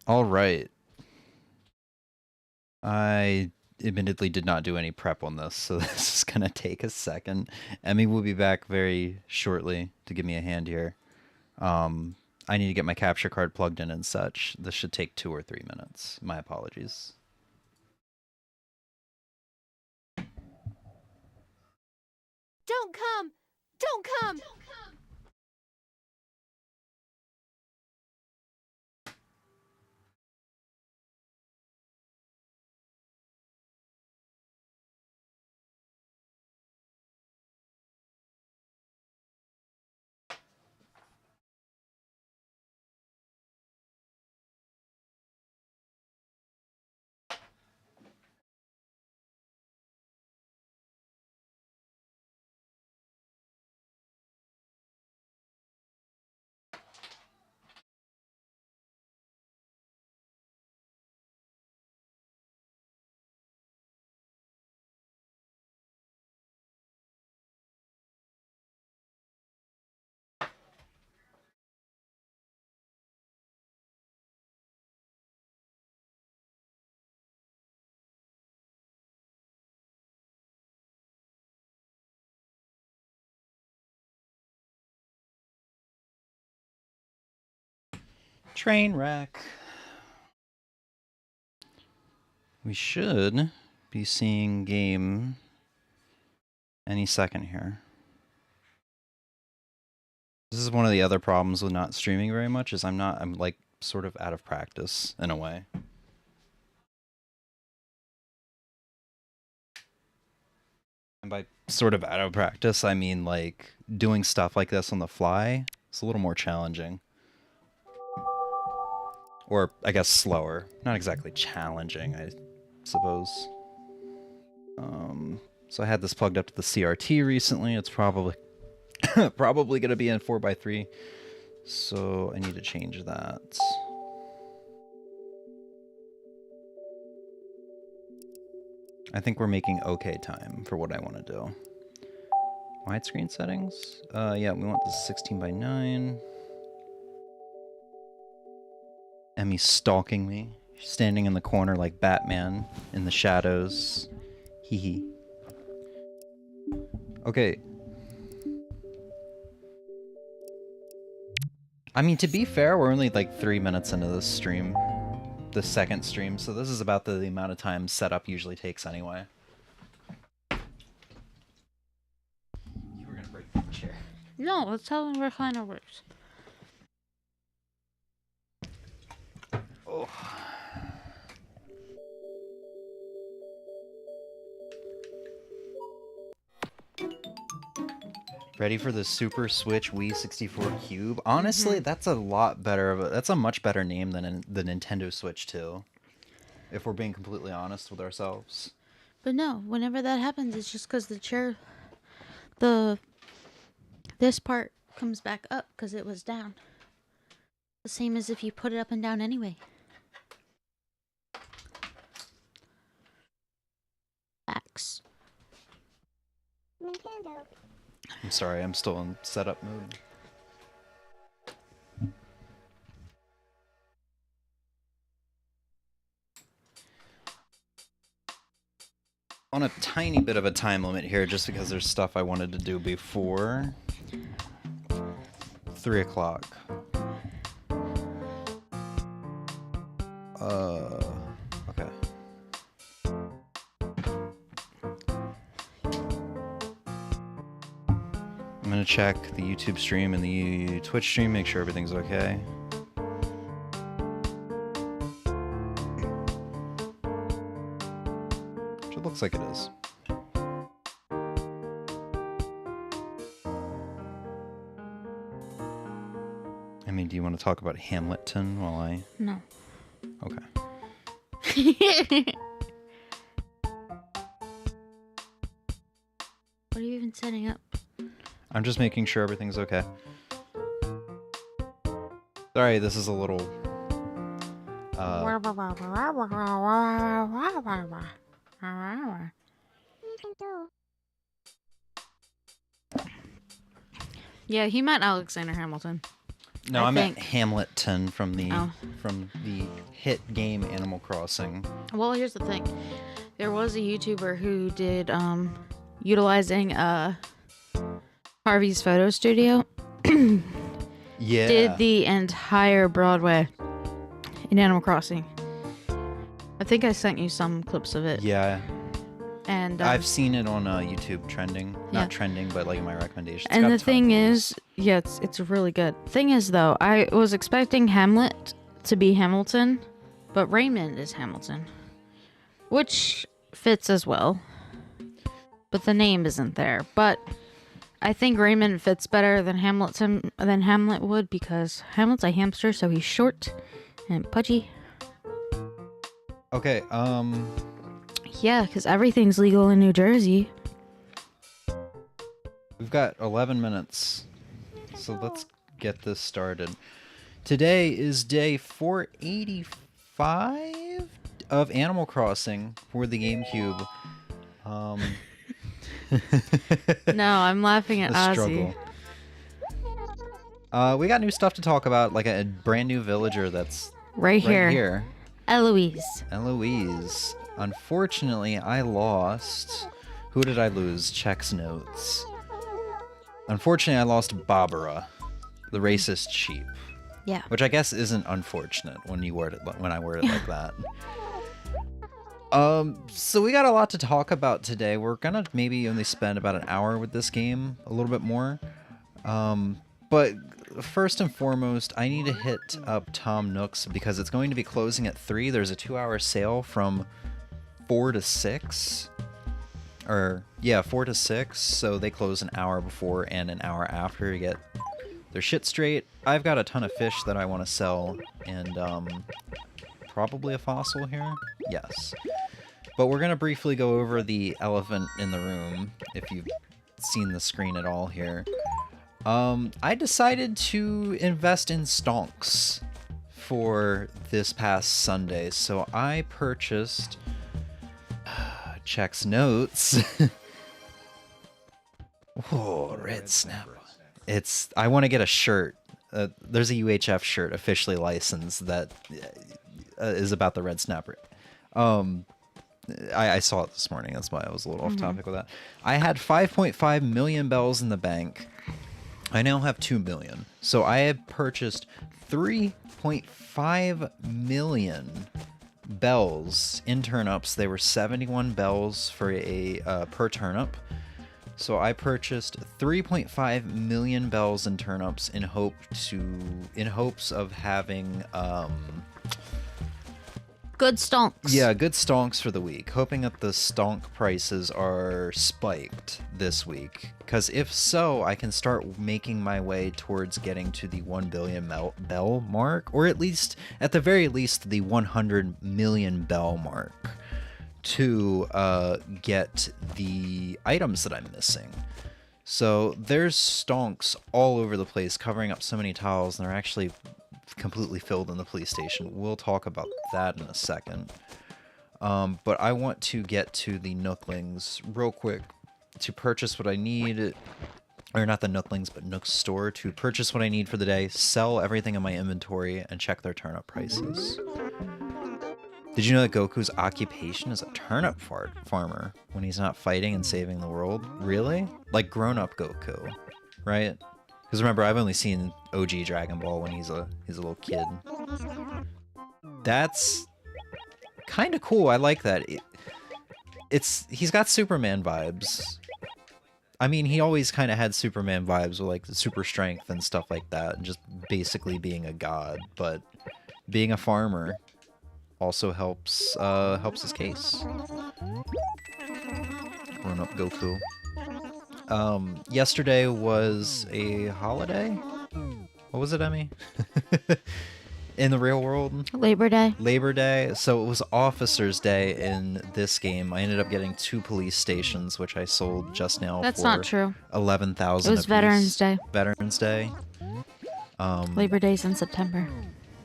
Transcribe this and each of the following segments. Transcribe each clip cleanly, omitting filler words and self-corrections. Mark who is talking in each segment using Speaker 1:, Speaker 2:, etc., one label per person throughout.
Speaker 1: All right. I admittedly did not do any prep on this, so this is going to take a second. Emmy will be back very shortly to give me a hand here. I need to get my capture card plugged in and such. This should take 2 or 3 minutes. My apologies.
Speaker 2: Don't come! Don't come!
Speaker 1: Train wreck. We should be seeing game any second here. This is one of the other problems with not streaming very much is I'm like sort of out of practice in a way. And by sort of out of practice, I mean like doing stuff like this on the fly. It's a little more challenging. Or I guess slower. Not exactly challenging, I suppose. So I had this plugged up to the CRT recently. It's probably probably going to be in 4x3. So I need to change that. I think we're making okay time for what I want to do. Widescreen settings? Yeah, we want this 16:9. Emmy's stalking me. She's standing in the corner like Batman in the shadows. Hee hee. Okay. I mean, to be fair, we're only like 3 minutes into this stream. The second stream, so this is about the amount of time setup usually takes anyway. You were gonna break the chair.
Speaker 2: No, that's how the recliner works.
Speaker 1: Oh. Ready for the Super Switch Wii 64 Cube? Honestly, that's a lot better that's a much better name than the Nintendo Switch 2. If we're being completely honest with ourselves.
Speaker 2: But no, whenever that happens, it's just because the chair, this part comes back up because it was down. The same as if you put it up and down anyway. Facts.
Speaker 3: Nintendo.
Speaker 1: I'm sorry, I'm still in setup mode. On a tiny bit of a time limit here, just because there's stuff I wanted to do before 3 o'clock. Okay. I'm gonna check the YouTube stream and the Twitch stream, make sure everything's okay. Which it looks like it is. I mean, do you want to talk about Hamilton while I...
Speaker 2: No.
Speaker 1: Okay.
Speaker 2: What are you even setting up?
Speaker 1: I'm just making sure everything's okay. Sorry, this is a little...
Speaker 2: Yeah, he meant Alexander Hamilton.
Speaker 1: No,
Speaker 2: I
Speaker 1: I meant
Speaker 2: think.
Speaker 1: Hamilton from
Speaker 2: Oh.
Speaker 1: the hit game Animal Crossing.
Speaker 2: Well, here's the thing. There was a YouTuber who did utilizing Harvey's photo studio.
Speaker 1: Yeah.
Speaker 2: Did the entire Broadway in Animal Crossing. I think I sent you some clips of it.
Speaker 1: Yeah.
Speaker 2: And
Speaker 1: I've seen it on YouTube trending.
Speaker 2: Yeah.
Speaker 1: Not trending, but like in my recommendations. It's
Speaker 2: and
Speaker 1: got
Speaker 2: the
Speaker 1: a ton of
Speaker 2: thing
Speaker 1: views.
Speaker 2: is, yeah, it's really good. Thing is, though, I was expecting Hamlet to be Hamilton, but Raymond is Hamilton, which fits as well. But the name isn't there. But I think Raymond fits better than Hamlet would, because Hamlet's a hamster, so he's short and pudgy.
Speaker 1: Okay,
Speaker 2: Yeah, because everything's legal in New Jersey.
Speaker 1: we've got 11 minutes, so let's get this started. Today is day 485 of Animal Crossing for the GameCube.
Speaker 2: No, I'm laughing at
Speaker 1: The
Speaker 2: Ozzy.
Speaker 1: struggle. We got new stuff to talk about, like a brand new villager that's
Speaker 2: Right
Speaker 1: right
Speaker 2: here.
Speaker 1: here.
Speaker 2: Eloise.
Speaker 1: Eloise. Unfortunately, I lost. Who did I lose? Checks notes. Unfortunately, I lost Barbara, the racist sheep.
Speaker 2: Yeah.
Speaker 1: Which I guess isn't unfortunate when I word it like that. So we got a lot to talk about today. We're gonna maybe only spend about an hour with this game, a little bit more. But first and foremost, I need to hit up Tom Nook's because it's going to be closing at 3. There's a 2-hour sale from 4 to 6. Or, yeah, 4 to 6. So they close an hour before and an hour after to get their shit straight. I've got a ton of fish that I want to sell, and probably a fossil here. Yes. But we're going to briefly go over the elephant in the room, if you've seen the screen at all here. I decided to invest in stonks for this past Sunday, so I purchased checks notes. Oh, red snap. I want to get a shirt. There's a UHF shirt officially licensed that is about the red snapper. I saw it this morning. That's why I was a little off topic with that. I had 5.5 million bells in the bank. I now have 2 million. So I have purchased 3.5 million bells in turnips. They were 71 bells for a per turnip. So I purchased 3.5 million bells in turnips in hopes of having
Speaker 2: Good stonks.
Speaker 1: yeah, good stonks for the week. Hoping that the stonk prices are spiked this week. Because if so, I can start making my way towards getting to the 1 billion bell mark. Or at the very least, the 100 million bell mark. To get the items that I'm missing. So there's stonks all over the place, covering up so many tiles, and they're actually completely filled in the police station. We'll talk about that in a second. But I want to get to the Nooklings real quick to purchase what I need. Or not the Nooklings, but Nook's store, to purchase what I need for the day, sell everything in my inventory, and check their turnip prices. Did you know that Goku's occupation is a turnip farmer when he's not fighting and saving the world? Really? Like grown-up Goku, right? Because remember, I've only seen OG Dragon Ball when he's a little kid. That's kind of cool. I like that. He's got Superman vibes. I mean, he always kind of had Superman vibes with like the super strength and stuff like that, and just basically being a god. But being a farmer also helps his case. Grown up Goku. Yesterday was a holiday. What was it, Emmy? In the real world?
Speaker 2: Labor Day.
Speaker 1: Labor Day. So it was Officer's Day in this game. I ended up getting 2 police stations, which I sold just now.
Speaker 2: That's
Speaker 1: for
Speaker 2: not true.
Speaker 1: 11,000.
Speaker 2: It was Veterans Day.
Speaker 1: Veterans Day.
Speaker 2: Labor Day's in September.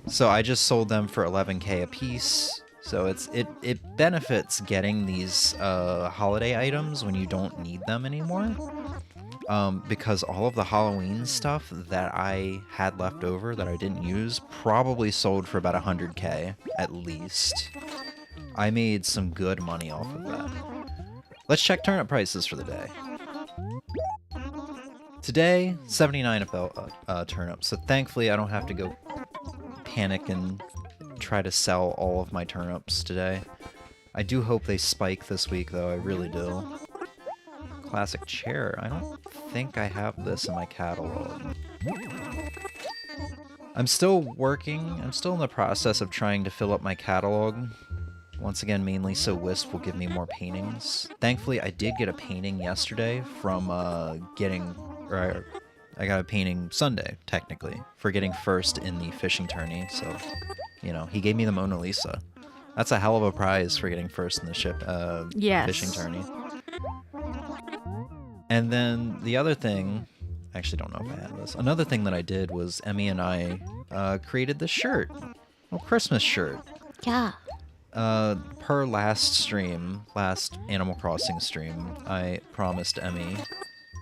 Speaker 1: So I just sold them for 11K a piece. So it benefits getting these holiday items when you don't need them anymore. because all of the Halloween stuff that I had left over that I didn't use probably sold for about 100K at least. I made some good money off of that. Let's check turnip prices for the day. Today, 79 turnips, so thankfully I don't have to go panic and try to sell all of my turnips today. I do hope they spike this week, though. I really do. Classic chair. I don't think I have this in my catalog. I'm still working. I'm still in the process of trying to fill up my catalog. Once again, mainly so Wisp will give me more paintings. Thankfully, I did get a painting yesterday from I got a painting Sunday, technically, for getting first in the fishing tourney, so, you know, he gave me the Mona Lisa. That's a hell of a prize for getting first in the
Speaker 2: Yes.
Speaker 1: fishing tourney. And then the other thing, I actually don't know if I had this. Another thing that I did was Emmy and I created this shirt, a Christmas shirt.
Speaker 2: Yeah.
Speaker 1: Per last last Animal Crossing stream, I promised Emmy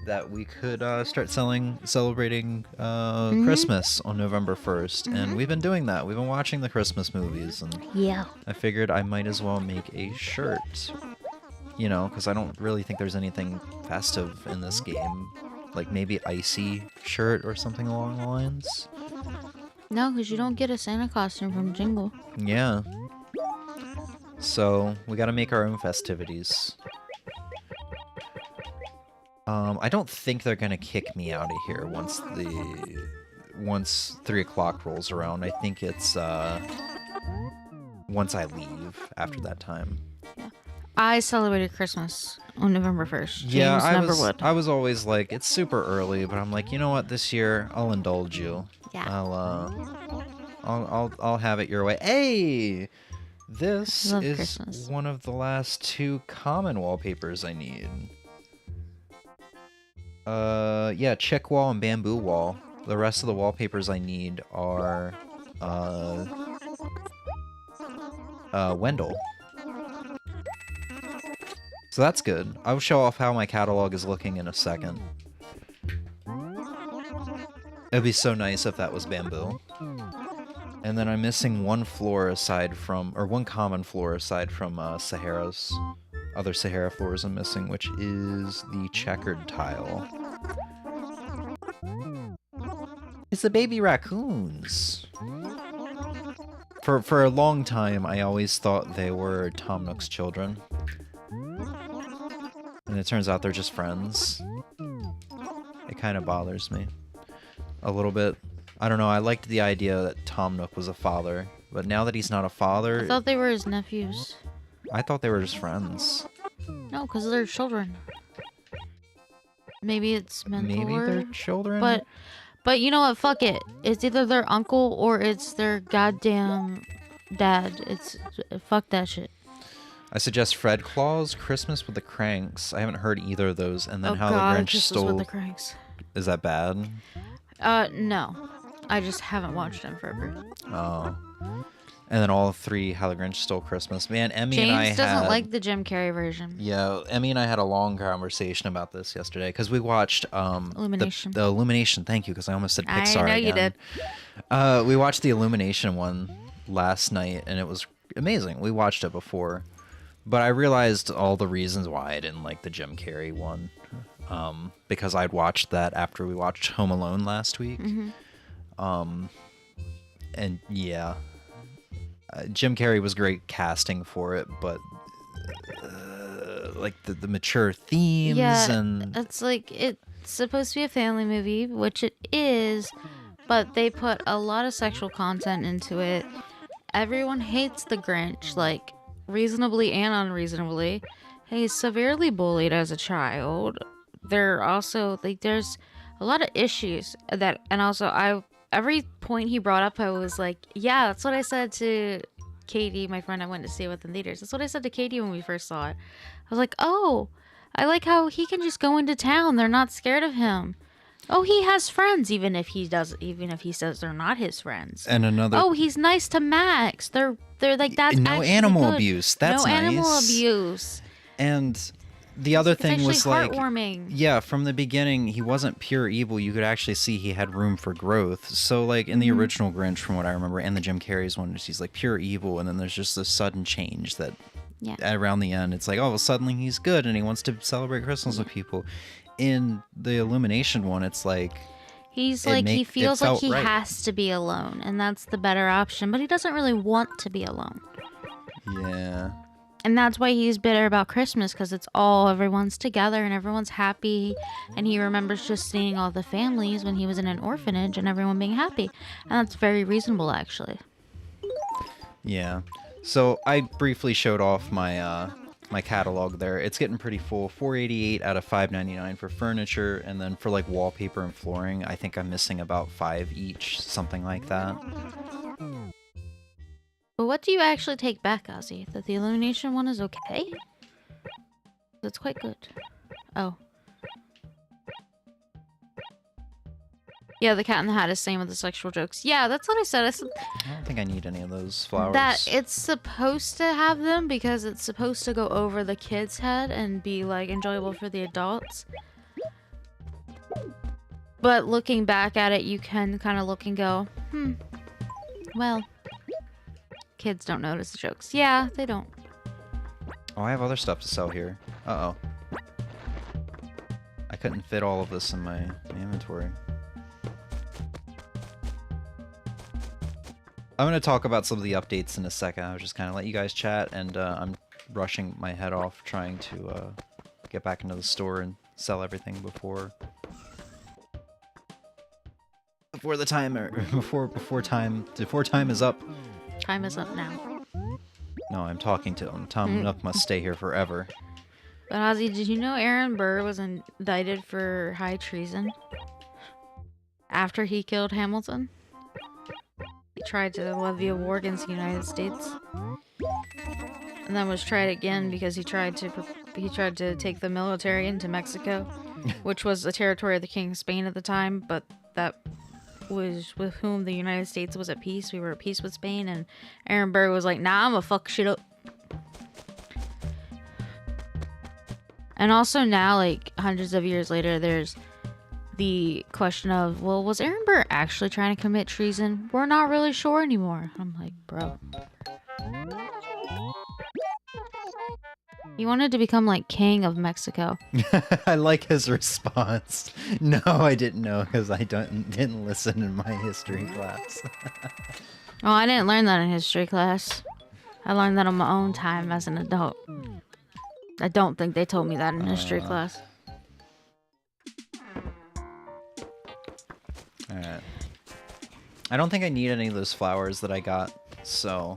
Speaker 1: that we could start celebrating Christmas on November 1st, and we've been doing that. We've been watching the Christmas movies, and
Speaker 2: Yeah.
Speaker 1: I figured I might as well make a shirt, you know, because I don't really think there's anything festive in this game, like maybe icy shirt or something along the lines.
Speaker 2: No, because you don't get a Santa costume from Jingle.
Speaker 1: Yeah. So we got to make our own festivities. I don't think they're gonna kick me out of here once 3 o'clock rolls around. I think it's once I leave after that time.
Speaker 2: I celebrated Christmas on November 1st. James
Speaker 1: Yeah,
Speaker 2: never would.
Speaker 1: I was always like, it's super early, but I'm like, you know what? This year I'll indulge you.
Speaker 2: Yeah.
Speaker 1: I'll have it your way. Hey, this
Speaker 2: Love
Speaker 1: is
Speaker 2: Christmas.
Speaker 1: one of the last 2 common wallpapers I need. Yeah, chick wall and bamboo wall. The rest of the wallpapers I need are, Wendell. So that's good. I'll show off how my catalog is looking in a second. It'd be so nice if that was bamboo. And then I'm missing one floor aside from, or one common floor aside from, Sahara's. Other Sahara floors I'm missing, which is the checkered tile. It's the baby raccoons. For a long time, I always thought they were Tom Nook's children. And it turns out they're just friends. It kind of bothers me a little bit. I don't know, I liked the idea that Tom Nook was a father, but now that he's not a father...
Speaker 2: I thought they were his nephews.
Speaker 1: I thought they were just friends.
Speaker 2: No, because they're children. Maybe it's mentor.
Speaker 1: Maybe they're children?
Speaker 2: But you know what? Fuck it. It's either their uncle or it's their goddamn dad. Fuck that shit.
Speaker 1: I suggest Fred Claus, Christmas with the Cranks. I haven't heard either of those. And then
Speaker 2: oh
Speaker 1: How
Speaker 2: God,
Speaker 1: the Grinch
Speaker 2: Christmas
Speaker 1: Stole...
Speaker 2: with the Cranks.
Speaker 1: Is that bad?
Speaker 2: No. I just haven't watched them forever.
Speaker 1: Oh. And then all 3 How the Grinch Stole Christmas. Man, Emmy and I
Speaker 2: James doesn't like the Jim Carrey version.
Speaker 1: Yeah, Emmy and I had a long conversation about this yesterday because we watched
Speaker 2: Illumination.
Speaker 1: The Illumination. Thank you, because I almost said Pixar
Speaker 2: I know
Speaker 1: again.
Speaker 2: you did.
Speaker 1: We watched the Illumination one last night, and it was amazing. We watched it before, but I realized all the reasons why I didn't like the Jim Carrey one, because I'd watched that after we watched Home Alone last week. And yeah. Jim Carrey was great casting for it, but like the mature themes and
Speaker 2: it's like it's supposed to be a family movie, which it is, but they put a lot of sexual content into it. Everyone hates the Grinch, like reasonably and unreasonably. He's severely bullied as a child. There also like there's a lot of issues that, and also every point he brought up, I was like, yeah, that's what I said to Katie, my friend I went to see with in theaters. That's what I said to Katie when we first saw it. I was like, oh, I like how he can just go into town. They're not scared of him. Oh, he has friends, even if he says they're not his friends.
Speaker 1: and another
Speaker 2: Oh, he's nice to Max. They're like that's
Speaker 1: no
Speaker 2: actually
Speaker 1: animal
Speaker 2: good.
Speaker 1: abuse. That's
Speaker 2: no
Speaker 1: nice.
Speaker 2: animal abuse.
Speaker 1: And the other
Speaker 2: It's
Speaker 1: thing
Speaker 2: actually
Speaker 1: was like,
Speaker 2: heartwarming.
Speaker 1: yeah, from the beginning, he wasn't pure evil. You could actually see he had room for growth. So, like, in the original Grinch, from what I remember, and the Jim Carrey's one, he's like pure evil, and then there's just this sudden change that
Speaker 2: Yeah.
Speaker 1: around the end, it's like, oh, well, suddenly he's good and he wants to celebrate Christmas with people. In the Illumination one, it's like,
Speaker 2: He's like, he
Speaker 1: it
Speaker 2: feels like
Speaker 1: felt
Speaker 2: he
Speaker 1: right.
Speaker 2: has to be alone, and that's the better option, but he doesn't really want to be alone.
Speaker 1: Yeah.
Speaker 2: And that's why he's bitter about Christmas, because it's all, everyone's together and everyone's happy. And he remembers just seeing all the families when he was in an orphanage and everyone being happy. And that's very reasonable, actually.
Speaker 1: Yeah. So I briefly showed off my my catalog there. It's getting pretty full. $4.88 out of $5.99 for furniture, and then for like wallpaper and flooring, I think I'm missing about 5 each, something like that.
Speaker 2: But what do you actually take back, Ozzy? That the Illumination one is okay? That's quite good. Oh. Yeah, the Cat in the Hat is same with the sexual jokes. Yeah, that's what I said. I said
Speaker 1: I don't think I need any of those flowers.
Speaker 2: that it's supposed to have them because it's supposed to go over the kid's head and be like enjoyable for the adults. But looking back at it, you can kind of look and go, well, kids don't notice the jokes. Yeah, they don't.
Speaker 1: Oh, I have other stuff to sell here. Uh-oh. I couldn't fit all of this in my inventory. I'm going to talk about some of the updates in a second. I was just kind of let you guys chat, and I'm rushing my head off trying to get back into the store and sell everything before the timer before time is up.
Speaker 2: Time is up now.
Speaker 1: No, I'm talking to him. Tom Nook must stay here forever.
Speaker 2: But Ozzy, did you know Aaron Burr was indicted for high treason after he killed Hamilton? He tried to levy a war against the United States, and then was tried again because he tried to take the military into Mexico, which was a territory of the King of Spain at the time, but that was with whom the United States was at peace. We were at peace with Spain, and Aaron Burr was like, nah, I'm gonna fuck shit up. And also now, like, hundreds of years later, there's the question of, well, was Aaron Burr actually trying to commit treason? We're not really sure anymore. I'm like, bro. He wanted to become, like, king of Mexico.
Speaker 1: I like his response. No, I didn't know because I didn't listen in my history class.
Speaker 2: Oh, I didn't learn that in history class. I learned that on my own time as an adult. I don't think they told me that in history class.
Speaker 1: Alright. I don't think I need any of those flowers that I got, so...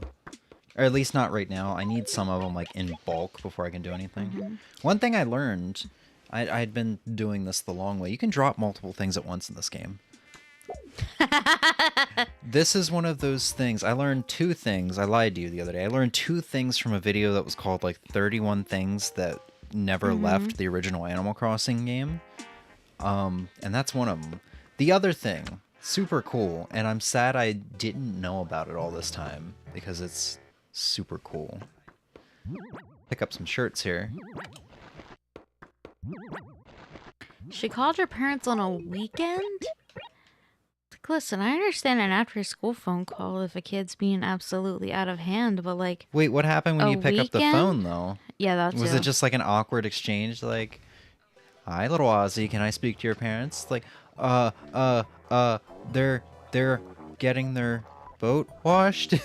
Speaker 1: Or at least not right now. I need some of them, like, in bulk before I can do anything. One thing I learned... I'd been doing this the long way. You can drop multiple things at once in this game. This is one of those things. I learned 2 things. I lied to you the other day. I learned 2 things from a video that was called, like, 31 Things That Never Left the Original Animal Crossing game. And that's one of them. The other thing, super cool, and I'm sad I didn't know about it all this time, because it's super cool. Pick up some shirts here.
Speaker 2: She called her parents on a weekend? Like, listen, I understand an after-school phone call if a kid's being absolutely out of hand, but like...
Speaker 1: Wait, what happened when
Speaker 2: a
Speaker 1: you pick up the
Speaker 2: weekend?
Speaker 1: phone, though?
Speaker 2: Yeah, that's
Speaker 1: Was it just like an awkward exchange, like, hi, little Ozzy, can I speak to your parents? Like, they're getting their boat washed?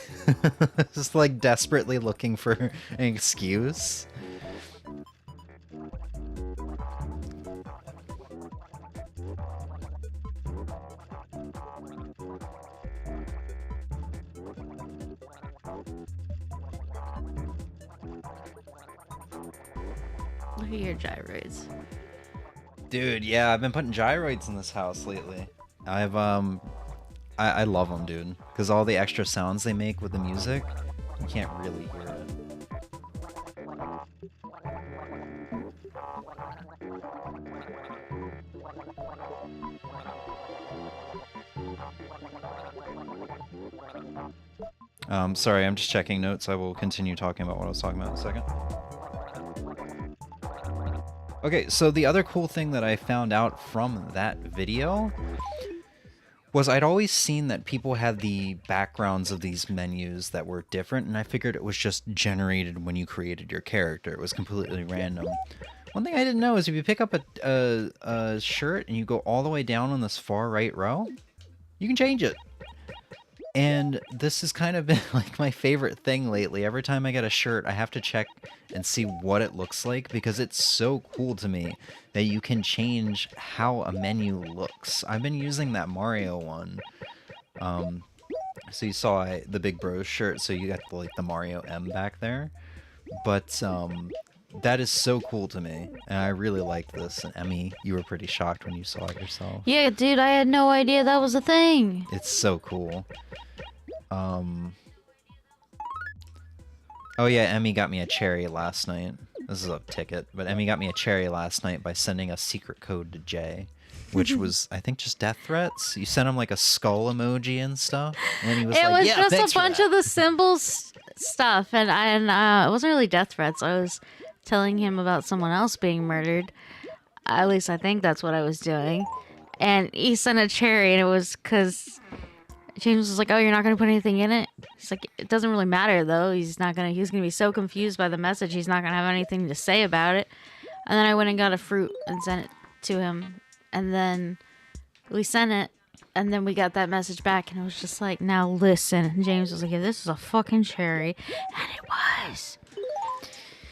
Speaker 1: Just like desperately looking for an excuse.
Speaker 2: Look at your gyroids.
Speaker 1: Dude, yeah, I've been putting gyroids in this house lately. I love them, dude, because all the extra sounds they make with the music, you can't really hear it. Sorry, I'm just checking notes. I will continue talking about what I was talking about in a second. Okay, so the other cool thing that I found out from that video was I'd always seen that people had the backgrounds of these menus that were different, and I figured it was just generated when you created your character. It was completely random. One thing I didn't know is if you pick up a shirt and you go all the way down on this far right row, you can change it. And this has kind of been like my favorite thing lately. Every time I get a shirt, I have to check and see what it looks like because it's so cool to me that you can change how a menu looks. I've been using that Mario one. So you saw the Big Bros shirt, so you got like the Mario M back there. But that is so cool to me, and I really like this. And Emmy, you were pretty shocked when you saw it yourself.
Speaker 2: Yeah, dude, I had no idea that was a thing.
Speaker 1: It's so cool. Oh yeah, Emmy got me a cherry last night. This is a ticket, but Emmy got me a cherry last night by sending a secret code to Jay, which was, I think, just death threats. You sent him like a skull emoji and stuff, and then he was
Speaker 2: It
Speaker 1: like,
Speaker 2: was
Speaker 1: "Yeah,
Speaker 2: just
Speaker 1: thanks
Speaker 2: a
Speaker 1: for
Speaker 2: bunch
Speaker 1: that."
Speaker 2: of the symbols stuff, and it wasn't really death threats. I was telling him about someone else being murdered. At least I think that's what I was doing. And he sent a cherry, and it was because James was like, "Oh, you're not gonna put anything in it." He's like, "It doesn't really matter though. He's gonna be so confused by the message. He's not gonna have anything to say about it." And then I went and got a fruit and sent it to him, and then we sent it, and then we got that message back, and it was just like, "Now listen." And James was like, "Yeah, this is a fucking cherry," and it was.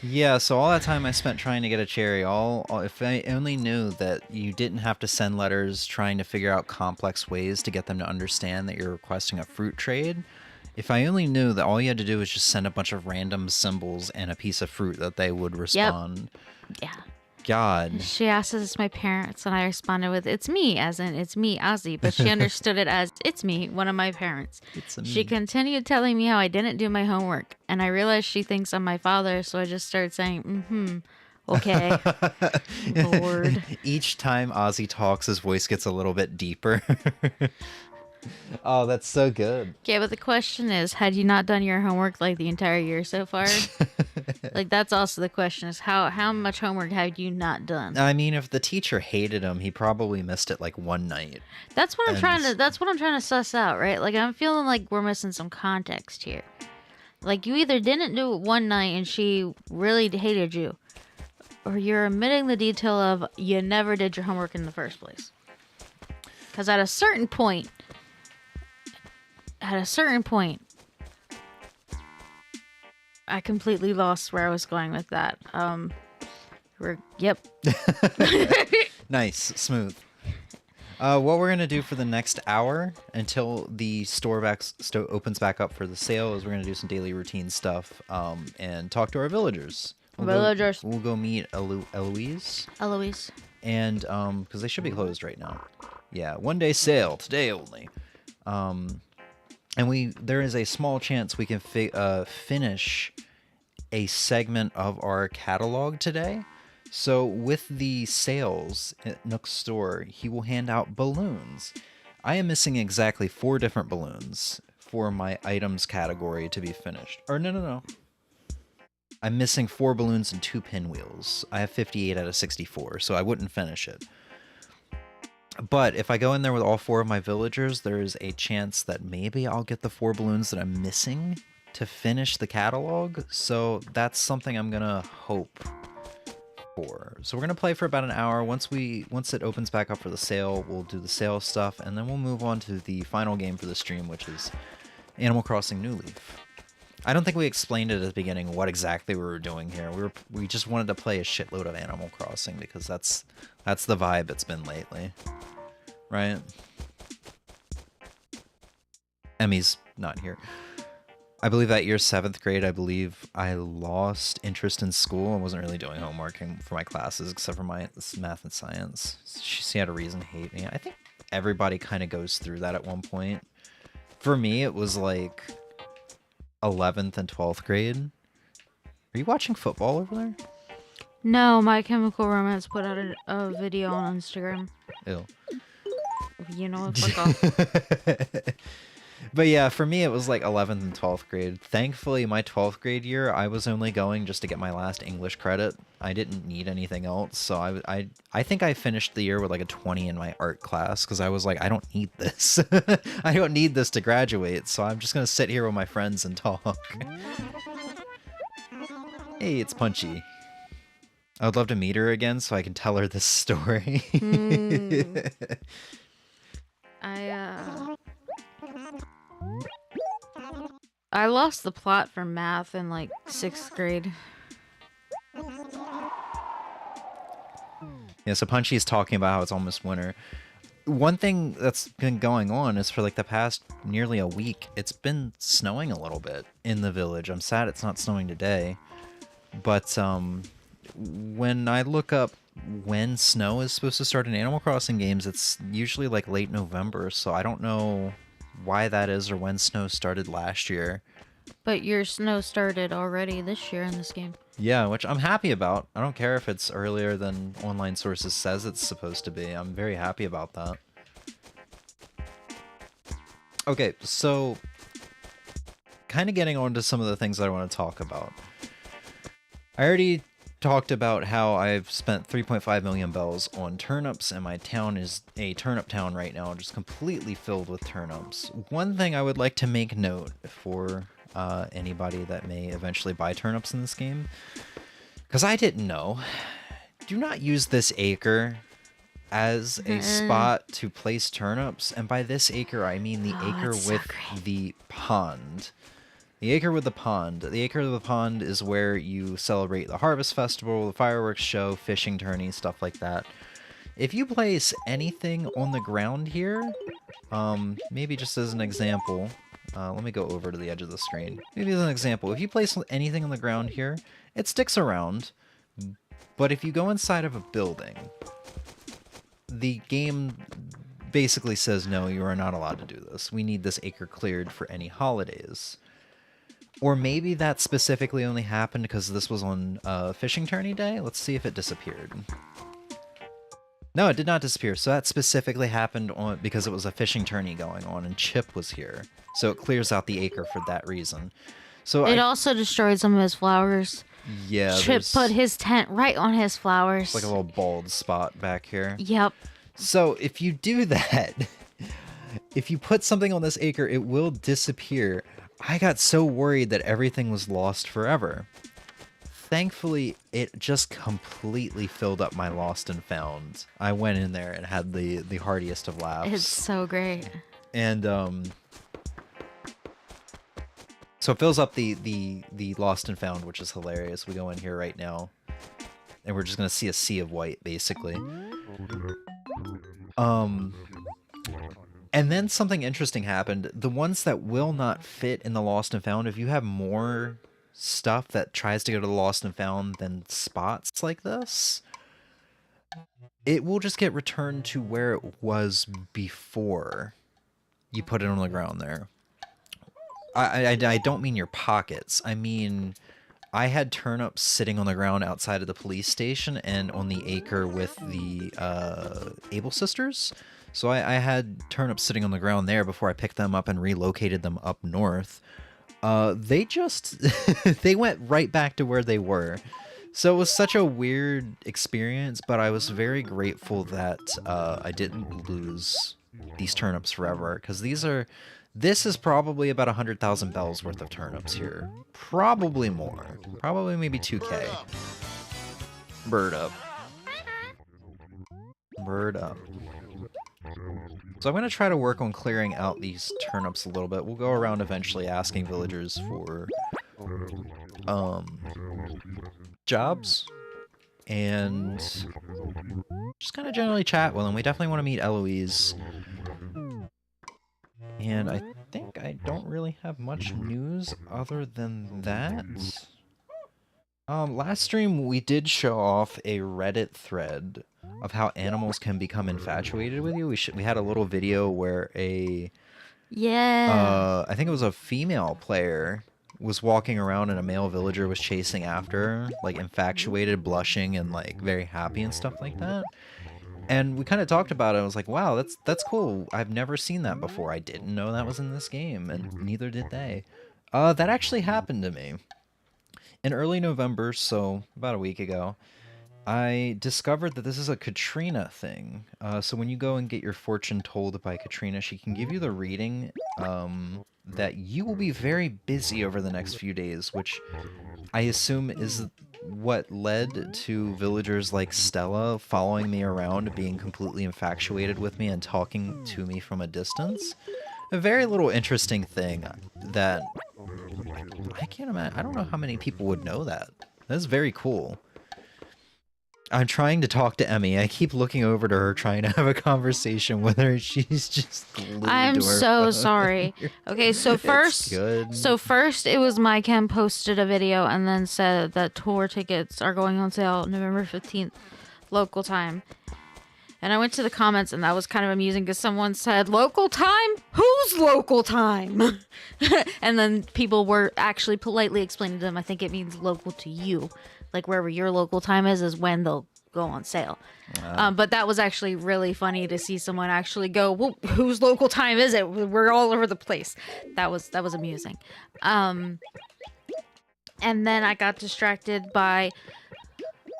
Speaker 1: Yeah, so all that time I spent trying to get a cherry, if I only knew that you didn't have to send letters trying to figure out complex ways to get them to understand that you're requesting a fruit trade. If I only knew that all you had to do was just send a bunch of random symbols and a piece of fruit that they would respond.
Speaker 2: Yeah.
Speaker 1: God.
Speaker 2: She asked if it's my parents, and I responded with, "It's me," as in, "It's me, Ozzy." But she understood it as, "It's me, one of my parents."
Speaker 1: It's a
Speaker 2: She
Speaker 1: me.
Speaker 2: continued telling me how I didn't do my homework, and I realized she thinks I'm my father, so I just started saying, okay. Lord.
Speaker 1: Each time Ozzy talks, his voice gets a little bit deeper. Oh, that's so good.
Speaker 2: Okay, but the question is, had you not done your homework like the entire year so far? Like, that's also the question, is how much homework have you not done?
Speaker 1: I mean, if the teacher hated him, he probably missed it like one night.
Speaker 2: That's what I'm trying to suss out, right? Like, I'm feeling like we're missing some context here. Like, you either didn't do it one night and she really hated you, or you're omitting the detail of you never did your homework in the first place. Because at a certain point, I completely lost where I was going with that. Yep.
Speaker 1: Nice, smooth. What we're gonna do for the next hour until the store opens back up for the sale is we're gonna do some daily routine stuff, and talk to our villagers. We'll go meet Eloise. And because they should be closed right now. Yeah, 1 day sale today only. And there is a small chance we can finish a segment of our catalog today. So with the sales at Nook's store, he will hand out balloons. I am missing exactly 4 different balloons for my items category to be finished. Or no. I'm missing 4 balloons and 2 pinwheels. I have 58 out of 64, so I wouldn't finish it. But if I go in there with all 4 of my villagers, there's a chance that maybe I'll get the 4 balloons that I'm missing to finish the catalog. So that's something I'm gonna hope for. So we're gonna play for about an hour. Once it opens back up for the sale, we'll do the sale stuff, and then we'll move on to the final game for the stream, which is Animal Crossing New Leaf. I don't think we explained it at the beginning what exactly we were doing here. We just wanted to play a shitload of Animal Crossing because that's the vibe it's been lately. Right? Emmy's not here. I believe that year, 7th grade, I believe I lost interest in school. I wasn't really doing homework for my classes except for my math and science. She had a reason to hate me. I think everybody kind of goes through that at one point. For me, it was like 11th and 12th grade. Are you watching football over there?
Speaker 2: No, My Chemical Romance put out a video on Instagram.
Speaker 1: Ew.
Speaker 2: You know, fuck off.
Speaker 1: But yeah, for me it was like 11th and 12th grade. Thankfully, my 12th grade year, I was only going just to get my last English credit. I didn't need anything else, so I think I finished the year with like a 20 in my art class because I was like, I don't need this. I don't need this to graduate, so I'm just gonna sit here with my friends and talk. Hey, it's Punchy. I would love to meet her again so I can tell her this story.
Speaker 2: I I lost the plot for math in like 6th grade.
Speaker 1: Yeah, so Punchy's talking about how it's almost winter. One thing that's been going on is for like the past nearly a week, it's been snowing a little bit in the village. I'm sad it's not snowing today, but when I look up when snow is supposed to start in Animal Crossing games, it's usually like late November, so I don't know why that is or when snow started last year.
Speaker 2: But your snow started already this year in this game.
Speaker 1: Yeah, which I'm happy about. I don't care if it's earlier than online sources says it's supposed to be. I'm very happy about that. Okay, so kind of getting on to some of the things that I want to talk about. I already talked about how I've spent 3.5 million bells on turnips, and my town is a turnip town right now, just completely filled with turnips. One thing I would like to make note for anybody that may eventually buy turnips in this game, because I didn't know, do not use this acre as a spot to place turnips, and by this acre I mean the acre with the pond. The acre with the pond. The acre of the pond is where you celebrate the harvest festival, the fireworks show, fishing tourney, stuff like that. If you place anything on the ground here, maybe just as an example, let me go over to the edge of the screen. Maybe as an example, if you place anything on the ground here, it sticks around, but if you go inside of a building, the game basically says, no, you are not allowed to do this. We need this acre cleared for any holidays. Or maybe that specifically only happened because this was on fishing tourney day. Let's see if it disappeared. No, it did not disappear. So that specifically happened on because it was a fishing tourney going on and Chip was here. So it clears out the acre for that reason. So
Speaker 2: it also destroyed some of his flowers.
Speaker 1: Yeah,
Speaker 2: Chip put his tent right on his flowers.
Speaker 1: It's like a little bald spot back here.
Speaker 2: Yep.
Speaker 1: So if you do that, if you put something on this acre, it will disappear. I got so worried that everything was lost forever. Thankfully, it just completely filled up my lost and found. I went in there and had the heartiest of laughs.
Speaker 2: It's so great.
Speaker 1: And so it fills up the lost and found, which is hilarious. We go in here right now, and we're just gonna see a sea of white, basically. And then something interesting happened. The ones that will not fit in the lost and found, if you have more stuff that tries to go to the lost and found than spots like this, it will just get returned to where it was before you put it on the ground there. I don't mean your pockets. I mean, I had turnips sitting on the ground outside of the police station and on the acre with the Able sisters. So I had turnips sitting on the ground there before I picked them up and relocated them up north. They just, they went right back to where they were. So it was such a weird experience, but I was very grateful that I didn't lose these turnips forever, because this is probably about 100,000 bells worth of turnips here. Probably more. Probably maybe 2K. Bird up. Bird up. So I'm going to try to work on clearing out these turnips a little bit. We'll go around eventually asking villagers for jobs and just kind of generally chat with them. We definitely want to meet Eloise. And I think I don't really have much news other than that. Last stream we did show off a Reddit thread of how animals can become infatuated with you. We had a little video where I think it was a female player was walking around and a male villager was chasing after her, like infatuated, blushing, and like very happy and stuff like that. And we kind of talked about it. I was like, wow, that's cool. I've never seen that before. I didn't know that was in this game, and neither did they. That actually happened to me. In early November, so about a week ago, I discovered that this is a Katrina thing. So when you go and get your fortune told by Katrina, she can give you the reading that you will be very busy over the next few days, which I assume is what led to villagers like Stella following me around, being completely infatuated with me and talking to me from a distance. A very little interesting thing that I can't imagine. I don't know how many people would know that. That's very cool. I'm trying to talk to Emmy. I keep looking over to her, trying to have a conversation with her. She's just glued
Speaker 2: I'm
Speaker 1: to her
Speaker 2: so
Speaker 1: phone.
Speaker 2: sorry. Okay, so first, it was my Chem posted a video and then said that tour tickets are going on sale November 15th, local time. And I went to the comments, and that was kind of amusing because someone said, "Local time? Who's local time?" And then people were actually politely explaining to them, I think it means local to you. Like wherever your local time is when they'll go on sale. But that was actually really funny to see someone actually go, "Well, whose local time is it? We're all over the place." That was amusing. And then I got distracted by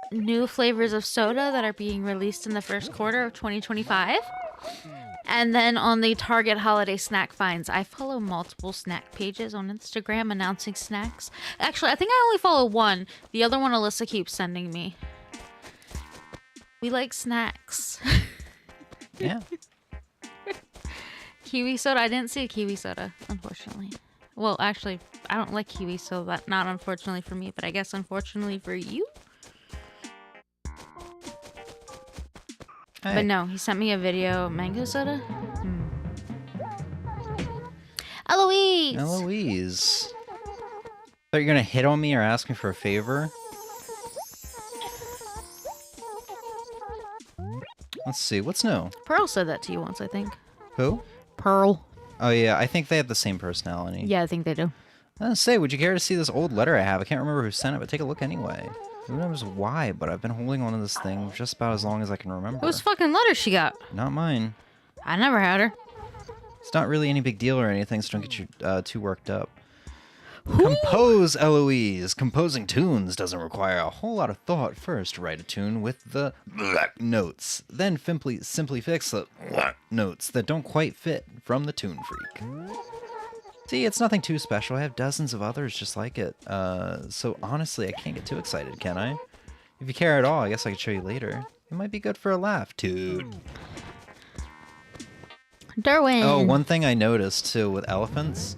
Speaker 2: new flavors of soda that are being released in the first quarter of 2025. And then on the Target holiday snack finds, I follow multiple snack pages on Instagram announcing snacks. Actually, I think I only follow one. The other one Alyssa keeps sending me. We like snacks.
Speaker 1: Yeah.
Speaker 2: Kiwi soda. I didn't see a kiwi soda, unfortunately. Well, actually, I don't like kiwi, so that not unfortunately for me, but I guess unfortunately for you.
Speaker 1: Hey.
Speaker 2: But no, he sent me a video. Mango soda? Eloise!
Speaker 1: Eloise. Thought you're gonna hit on me or ask me for a favor? Let's see, what's new?
Speaker 2: Pearl said that to you once, I think.
Speaker 1: Who?
Speaker 2: Pearl.
Speaker 1: Oh yeah, I think they have the same personality.
Speaker 2: Yeah, I think they do.
Speaker 1: I was say, would you care to see this old letter I have? I can't remember who sent it, but take a look anyway. Who knows why, but I've been holding on to this thing just about as long as I can remember.
Speaker 2: Whose fucking letter she got?
Speaker 1: Not mine.
Speaker 2: I never had her.
Speaker 1: It's not really any big deal or anything, so don't get you too worked up. Compose, Eloise. Composing tunes doesn't require a whole lot of thought. First, write a tune with the notes. Then simply fix the notes that don't quite fit from the Tune Freak. See, it's nothing too special. I have dozens of others just like it. So honestly, I can't get too excited, can I? If you care at all, I guess I could show you later. It might be good for a laugh, too.
Speaker 2: Derwin.
Speaker 1: Oh, one thing I noticed too with elephants,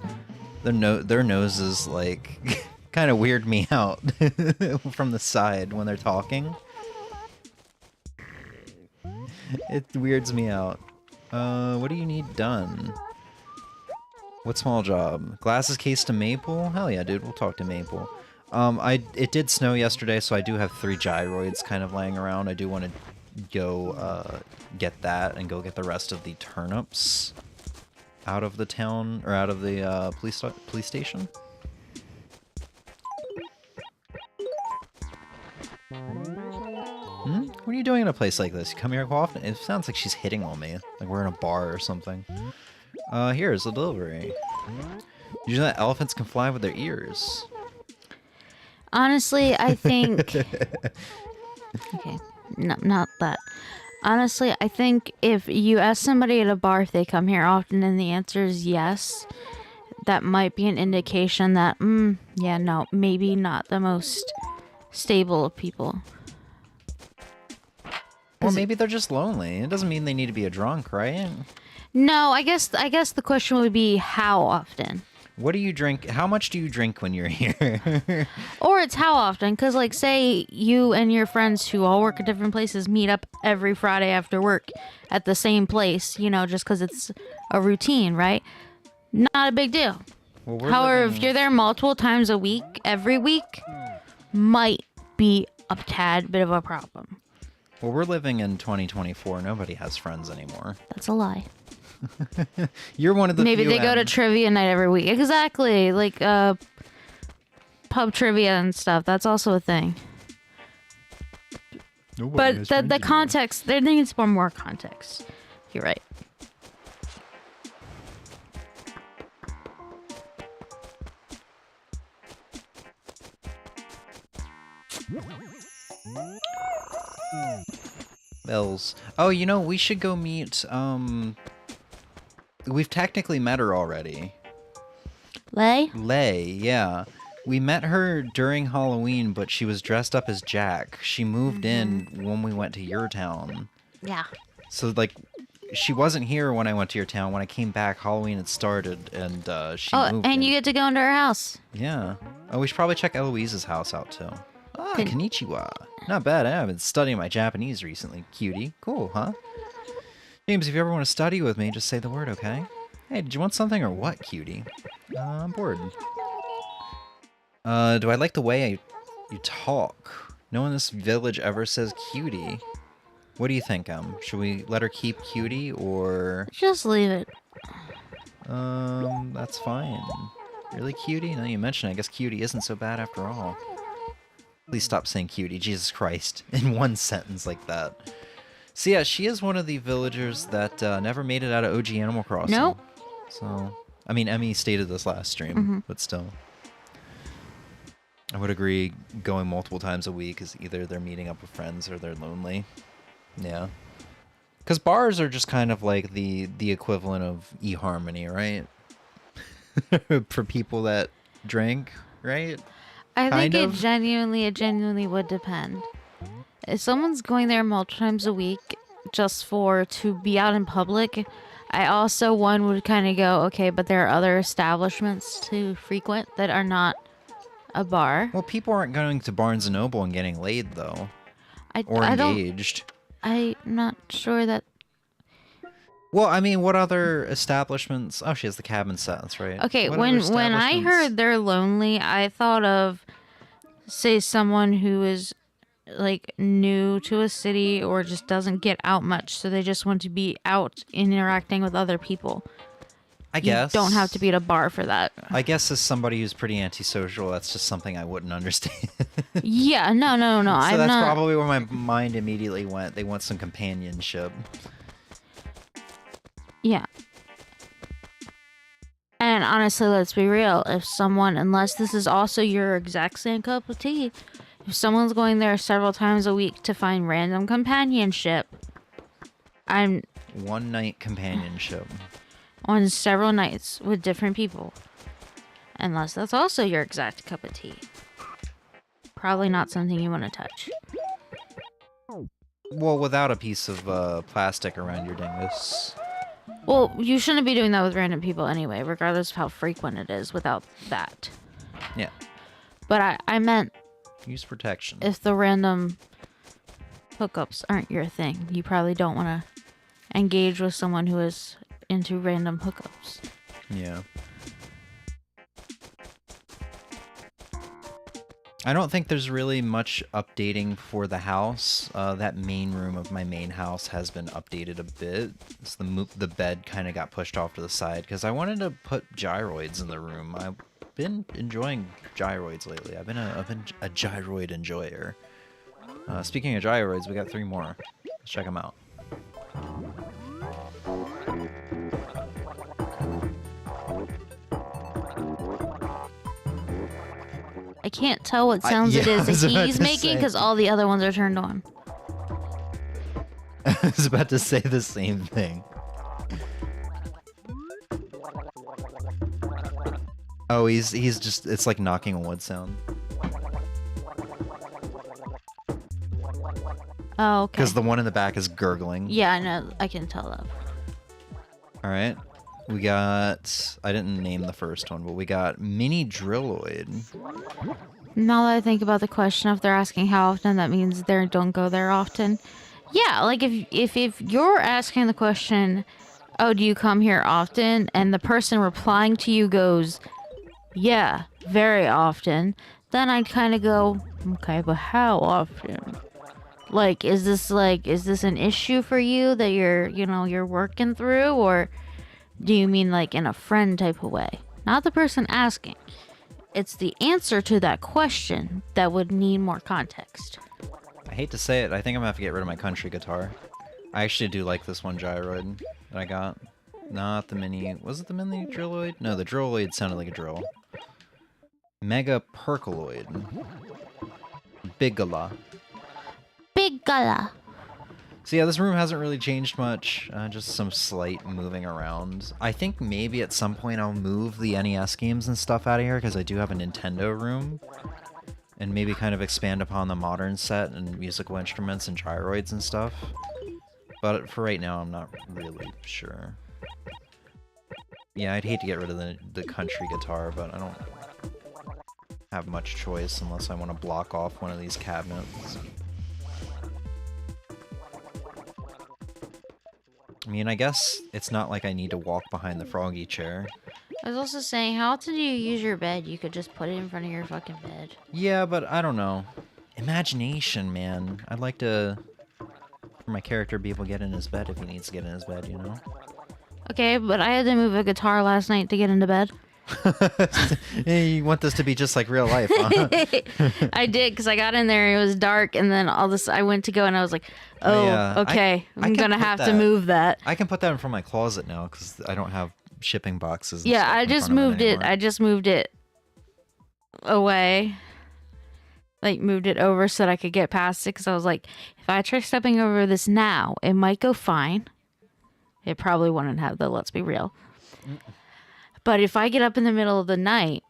Speaker 1: their noses like kind of weird me out from the side when they're talking. It weirds me out. What do you need done? What small job? Glasses case to Maple? Hell yeah, dude. We'll talk to Maple. It did snow yesterday, so I do have 3 gyroids kind of laying around. I do want to go get that and go get the rest of the turnips out of the town or out of the police station. What are you doing in a place like this? You come here often? It sounds like she's hitting on me, like we're in a bar or something. Here's the delivery. Did you know that elephants can fly with their ears?
Speaker 2: Honestly, I think... Okay, no, not that. Honestly, I think if you ask somebody at a bar if they come here often and the answer is yes, that might be an indication that, yeah, no, maybe not the most stable of people.
Speaker 1: Or maybe they're just lonely. It doesn't mean they need to be a drunk, right?
Speaker 2: No, I guess the question would be how often.
Speaker 1: What do you drink? How much do you drink when you're here?
Speaker 2: Or it's how often, because like say you and your friends who all work at different places meet up every Friday after work at the same place, you know, just because it's a routine, right? Not a big deal.
Speaker 1: Well,
Speaker 2: However, if you're there multiple times a week, every week, might be a tad bit of a problem.
Speaker 1: Well, we're living in 2024. Nobody has friends anymore.
Speaker 2: That's a lie.
Speaker 1: You're one of the
Speaker 2: Maybe
Speaker 1: few,
Speaker 2: they go to trivia night every week. Exactly. Like pub trivia and stuff. That's also a thing. But the context, there needs more context. You're right.
Speaker 1: Bells. Oh, you know, we should go meet, we've technically met her already.
Speaker 2: Lay?
Speaker 1: Yeah. We met her during Halloween, but she was dressed up as Jack. She moved in when we went to your town.
Speaker 2: Yeah.
Speaker 1: So, like, she wasn't here when I went to your town. When I came back, Halloween had started, and she moved
Speaker 2: and
Speaker 1: in.
Speaker 2: you get to go into her house.
Speaker 1: Yeah. Oh, we should probably check Eloise's house out, too. Ah,
Speaker 2: Can-
Speaker 1: konnichiwa. Not bad. I've been studying my Japanese recently. Cutie. Cool, huh? James, if you ever want to study with me, just say the word, okay? Hey, did you want something or what, cutie? I'm bored. Do I like the way you talk? No one in this village ever says cutie. What do you think, Should we let her keep cutie, or...
Speaker 2: Just leave it.
Speaker 1: That's fine. Really, cutie? Now you mention it, I guess cutie isn't so bad after all. Please stop saying cutie, Jesus Christ, in one sentence like that. So yeah, she is one of the villagers that never made it out of OG Animal Crossing.
Speaker 2: Nope.
Speaker 1: So, I mean, Emmy stated this last stream, but still. I would agree going multiple times a week is either they're meeting up with friends or they're lonely. Yeah. Because bars are just kind of like the equivalent of eHarmony, right? For people that drink, right?
Speaker 2: I think
Speaker 1: Kind of.
Speaker 2: it genuinely would depend. If someone's going there multiple times a week just to be out in public, I also would kind of go, okay, but there are other establishments to frequent that are not a bar.
Speaker 1: Well, people aren't going to Barnes & Noble and getting laid, though. Or
Speaker 2: I
Speaker 1: engaged.
Speaker 2: I'm not sure that...
Speaker 1: Well, I mean, what other establishments... Oh, she has the cabin set, that's right.
Speaker 2: Okay,
Speaker 1: What
Speaker 2: when
Speaker 1: other
Speaker 2: I
Speaker 1: establishments-
Speaker 2: heard they're lonely, I thought of, say, someone who is, like, new to a city or just doesn't get out much, so they just want to be out interacting with other people.
Speaker 1: I guess.
Speaker 2: You don't have to be at a bar for that.
Speaker 1: I guess as somebody who's pretty antisocial, that's just something I wouldn't understand.
Speaker 2: Yeah, no.
Speaker 1: So
Speaker 2: I'm
Speaker 1: that's
Speaker 2: not...
Speaker 1: probably where my mind immediately went. They want some companionship.
Speaker 2: Yeah. And honestly, let's be real. If someone, unless this is also your exact same cup of tea, if someone's going there several times a week to find random companionship, I'm
Speaker 1: One night companionship.
Speaker 2: on several nights with different people. Unless that's also your exact cup of tea. Probably not something you want to touch.
Speaker 1: Well, without a piece of plastic around your dingus.
Speaker 2: Well, you shouldn't be doing that with random people anyway, regardless of how frequent it is without that.
Speaker 1: Yeah.
Speaker 2: But I meant
Speaker 1: Use protection.
Speaker 2: if the random hookups aren't your thing, you probably don't want to engage with someone who is into random hookups.
Speaker 1: Yeah. I don't think there's really much updating for the house. That main room of my main house has been updated a bit. So the bed kind of got pushed off to the side because I wanted to put gyroids in the room. I've been enjoying gyroids lately. I've been a gyroid enjoyer. Speaking of gyroids, we got 3 more. Let's check them out.
Speaker 2: I can't tell what sounds it
Speaker 1: yeah, I
Speaker 2: is
Speaker 1: was
Speaker 2: that
Speaker 1: about
Speaker 2: he's
Speaker 1: to
Speaker 2: making
Speaker 1: say.
Speaker 2: because all the other ones are turned on.
Speaker 1: I was about to say the same thing. Oh, he's just, it's like knocking a wood sound.
Speaker 2: Oh, okay.
Speaker 1: Because the one in the back is gurgling.
Speaker 2: Yeah, I know. I can tell that.
Speaker 1: Alright. We got, I didn't name the first one, but we got Mini Drilloid.
Speaker 2: Now that I think about the question, if they're asking how often, that means they don't go there often. Yeah, like if you're asking the question, oh, do you come here often? And the person replying to you goes, yeah, very often. Then I'd kind of go, okay, but how often? Like, is this an issue for you that you're working through? Or do you mean like in a friend type of way? Not the person asking. It's the answer to that question that would need more context.
Speaker 1: I hate to say it, I think I'm gonna have to get rid of my country guitar. I actually do like this one gyroid that I got. Not the mini... Was it the mini drilloid? No, the drilloid sounded like a drill. Mega Percoloid. Bigala.
Speaker 2: Big gala.
Speaker 1: So yeah, this room hasn't really changed much. Just some slight moving around. I think maybe at some point I'll move the NES games and stuff out of here, because I do have a Nintendo room. And maybe kind of expand upon the modern set and musical instruments and gyroids and stuff. But for right now, I'm not really sure. Yeah, I'd hate to get rid of the country guitar, but I don't have much choice unless I want to block off one of these cabinets. I mean, I guess it's not like I need to walk behind the froggy chair.
Speaker 2: I was also saying, how often do you use your bed? You could just put it in front of your fucking bed.
Speaker 1: Yeah, but I don't know. Imagination, man. I'd like to... for my character to be able to get in his bed if he needs to get in his bed, you know?
Speaker 2: Okay, but I had to move a guitar last night to get into bed.
Speaker 1: Hey, you want this to be just like real life, huh?
Speaker 2: I did, because I got in there, it was dark, and then all this, I went to go, and I was like, oh,
Speaker 1: Yeah,
Speaker 2: okay,
Speaker 1: I
Speaker 2: I'm
Speaker 1: can
Speaker 2: gonna
Speaker 1: put
Speaker 2: have to
Speaker 1: that-
Speaker 2: move that.
Speaker 1: I can put that in front of my closet now, because I don't have shipping boxes and
Speaker 2: Yeah,
Speaker 1: stuff
Speaker 2: I
Speaker 1: in
Speaker 2: just
Speaker 1: front of
Speaker 2: moved it.
Speaker 1: anymore.
Speaker 2: I just moved it away. Like, moved it over so that I could get past it, because I was like, if I try stepping over this now, it might go fine. It probably wouldn't have, though, let's be real. But if I get up in the middle of the night,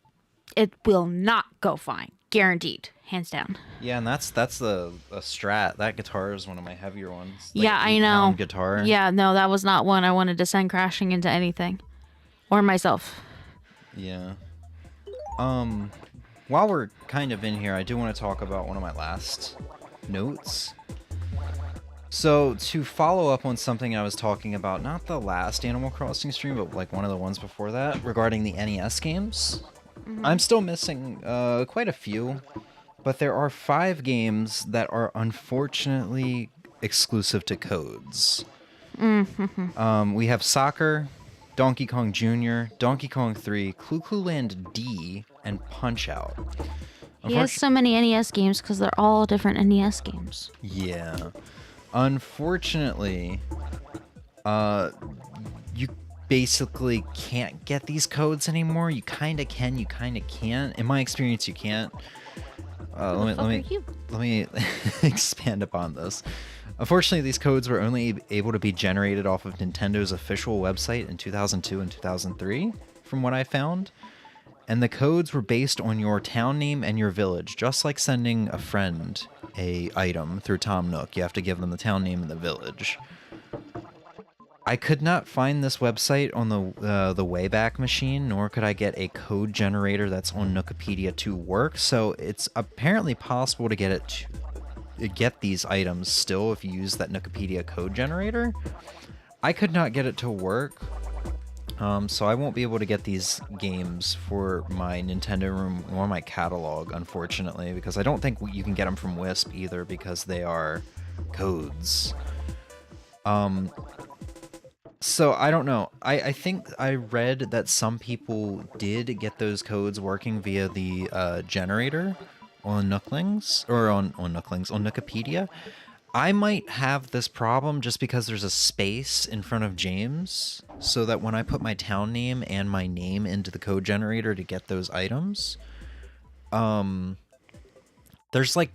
Speaker 2: it will not go fine. Guaranteed. Hands down.
Speaker 1: Yeah, and that's a Strat. That guitar is one of my heavier ones. Like
Speaker 2: Yeah, I
Speaker 1: 8-pound
Speaker 2: know.
Speaker 1: guitar.
Speaker 2: Yeah, no, that was not one I wanted to send crashing into anything. Or myself.
Speaker 1: Yeah. While we're kind of in here, I do want to talk about one of my last notes. So, to follow up on something I was talking about, not the last Animal Crossing stream, but like one of the ones before that, regarding the NES games. I'm still missing quite a few, but there are 5 games that are unfortunately exclusive to codes. We have Soccer, Donkey Kong Jr., Donkey Kong 3, Clu Clu Land D, and Punch-Out!
Speaker 2: He has so many NES games because they're all different NES games.
Speaker 1: Yeah. Unfortunately, you basically can't get these codes anymore. You kind of can, you kind of can't. In my experience, you can't. Let me expand upon this. Unfortunately, these codes were only able to be generated off of Nintendo's official website in 2002 and 2003, from what I found. And the codes were based on your town name and your village, just like sending a friend a item through Tom Nook. You have to give them the town name and the village. I could not find this website on the Wayback Machine, nor could I get a code generator that's on Nookopedia to work. So it's apparently possible to get these items still if you use that Nookopedia code generator. I could not get it to work. So I won't be able to get these games for my Nintendo room or my catalog, unfortunately, because I don't think you can get them from Wisp either, because they are codes. So I don't know. I think I read that some people did get those codes working via the generator on Nooklings, or on Nookopedia. I might have this problem just because there's a space in front of James, so that when I put my town name and my name into the code generator to get those items, there's like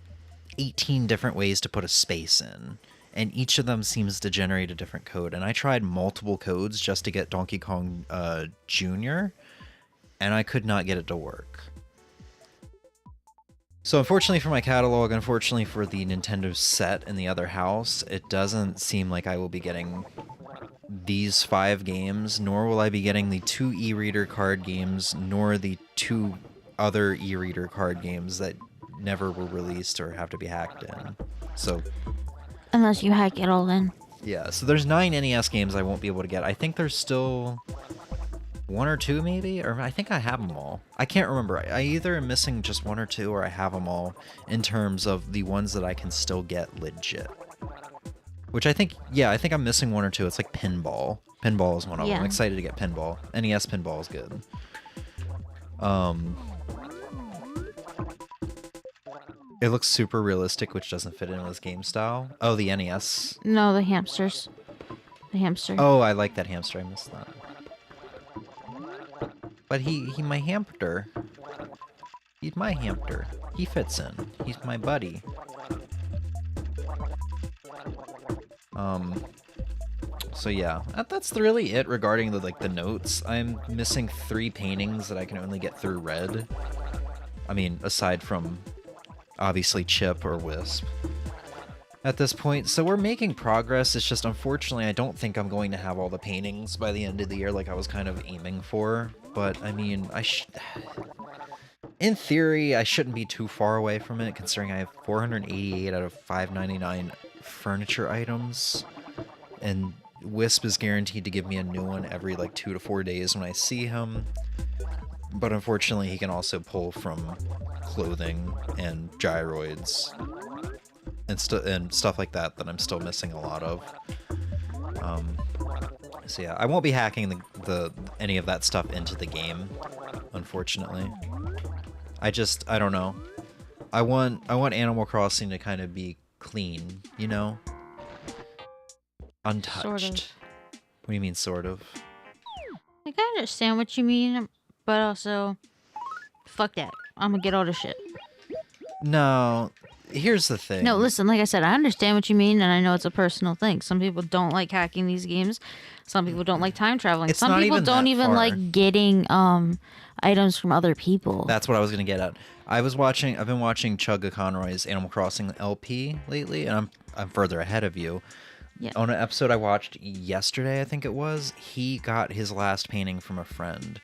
Speaker 1: 18 different ways to put a space in, and each of them seems to generate a different code. And I tried multiple codes just to get Donkey Kong Jr., and I could not get it to work. So unfortunately for my catalog, unfortunately for the Nintendo set in the other house, it doesn't seem like I will be getting these 5 games, nor will I be getting the 2 e-reader card games, nor the 2 other e-reader card games that never were released or have to be hacked in. So,
Speaker 2: Unless you hack it all in.
Speaker 1: yeah, so there's 9 NES games I won't be able to get. I think there's still 1 or 2 maybe, or I think I have them all. I can't remember. I either am missing just 1 or 2, or I have them all in terms of the ones that I can still get legit. Which I think, yeah, I think I'm missing 1 or 2. It's like Pinball. Pinball is one of them. I'm excited to get Pinball. NES Pinball is good. It looks super realistic, which doesn't fit in with his game style. Oh, the NES.
Speaker 2: No, the hamsters. The hamster.
Speaker 1: Oh, I like that hamster. I missed that. But he my hamster. He's my hamster. He fits in. He's my buddy. So yeah, that's really it regarding the notes. I'm missing 3 paintings that I can only get through red. I mean, aside from obviously Chip or Wisp at this point. So we're making progress. It's just unfortunately I don't think I'm going to have all the paintings by the end of the year like I was kind of aiming for. But I mean, in theory, I shouldn't be too far away from it, considering I have 488 out of 599 furniture items, and Wisp is guaranteed to give me a new one every like 2 to 4 days when I see him. But unfortunately, he can also pull from clothing and gyroids and stuff like that I'm still missing a lot of. So yeah, I won't be hacking any of that stuff into the game, unfortunately. I don't know. I want Animal Crossing to kind of be clean, you know? Untouched.
Speaker 2: Sort of.
Speaker 1: What do you mean, sort of?
Speaker 2: Like, I understand what you mean, but also, fuck that. I'm gonna get all the shit.
Speaker 1: No, here's the thing.
Speaker 2: No, listen, like I said, I understand what you mean, and I know it's a personal thing. Some people don't like hacking these games. Some people don't like time traveling.
Speaker 1: It's
Speaker 2: Some
Speaker 1: not
Speaker 2: people
Speaker 1: even
Speaker 2: don't
Speaker 1: that
Speaker 2: even
Speaker 1: far.
Speaker 2: like getting items from other people.
Speaker 1: That's what I was gonna get at. I've been watching Chugga Conroy's Animal Crossing LP lately, and I'm further ahead of you.
Speaker 2: Yeah.
Speaker 1: On an episode I watched yesterday, I think it was, he got his last painting from a friend.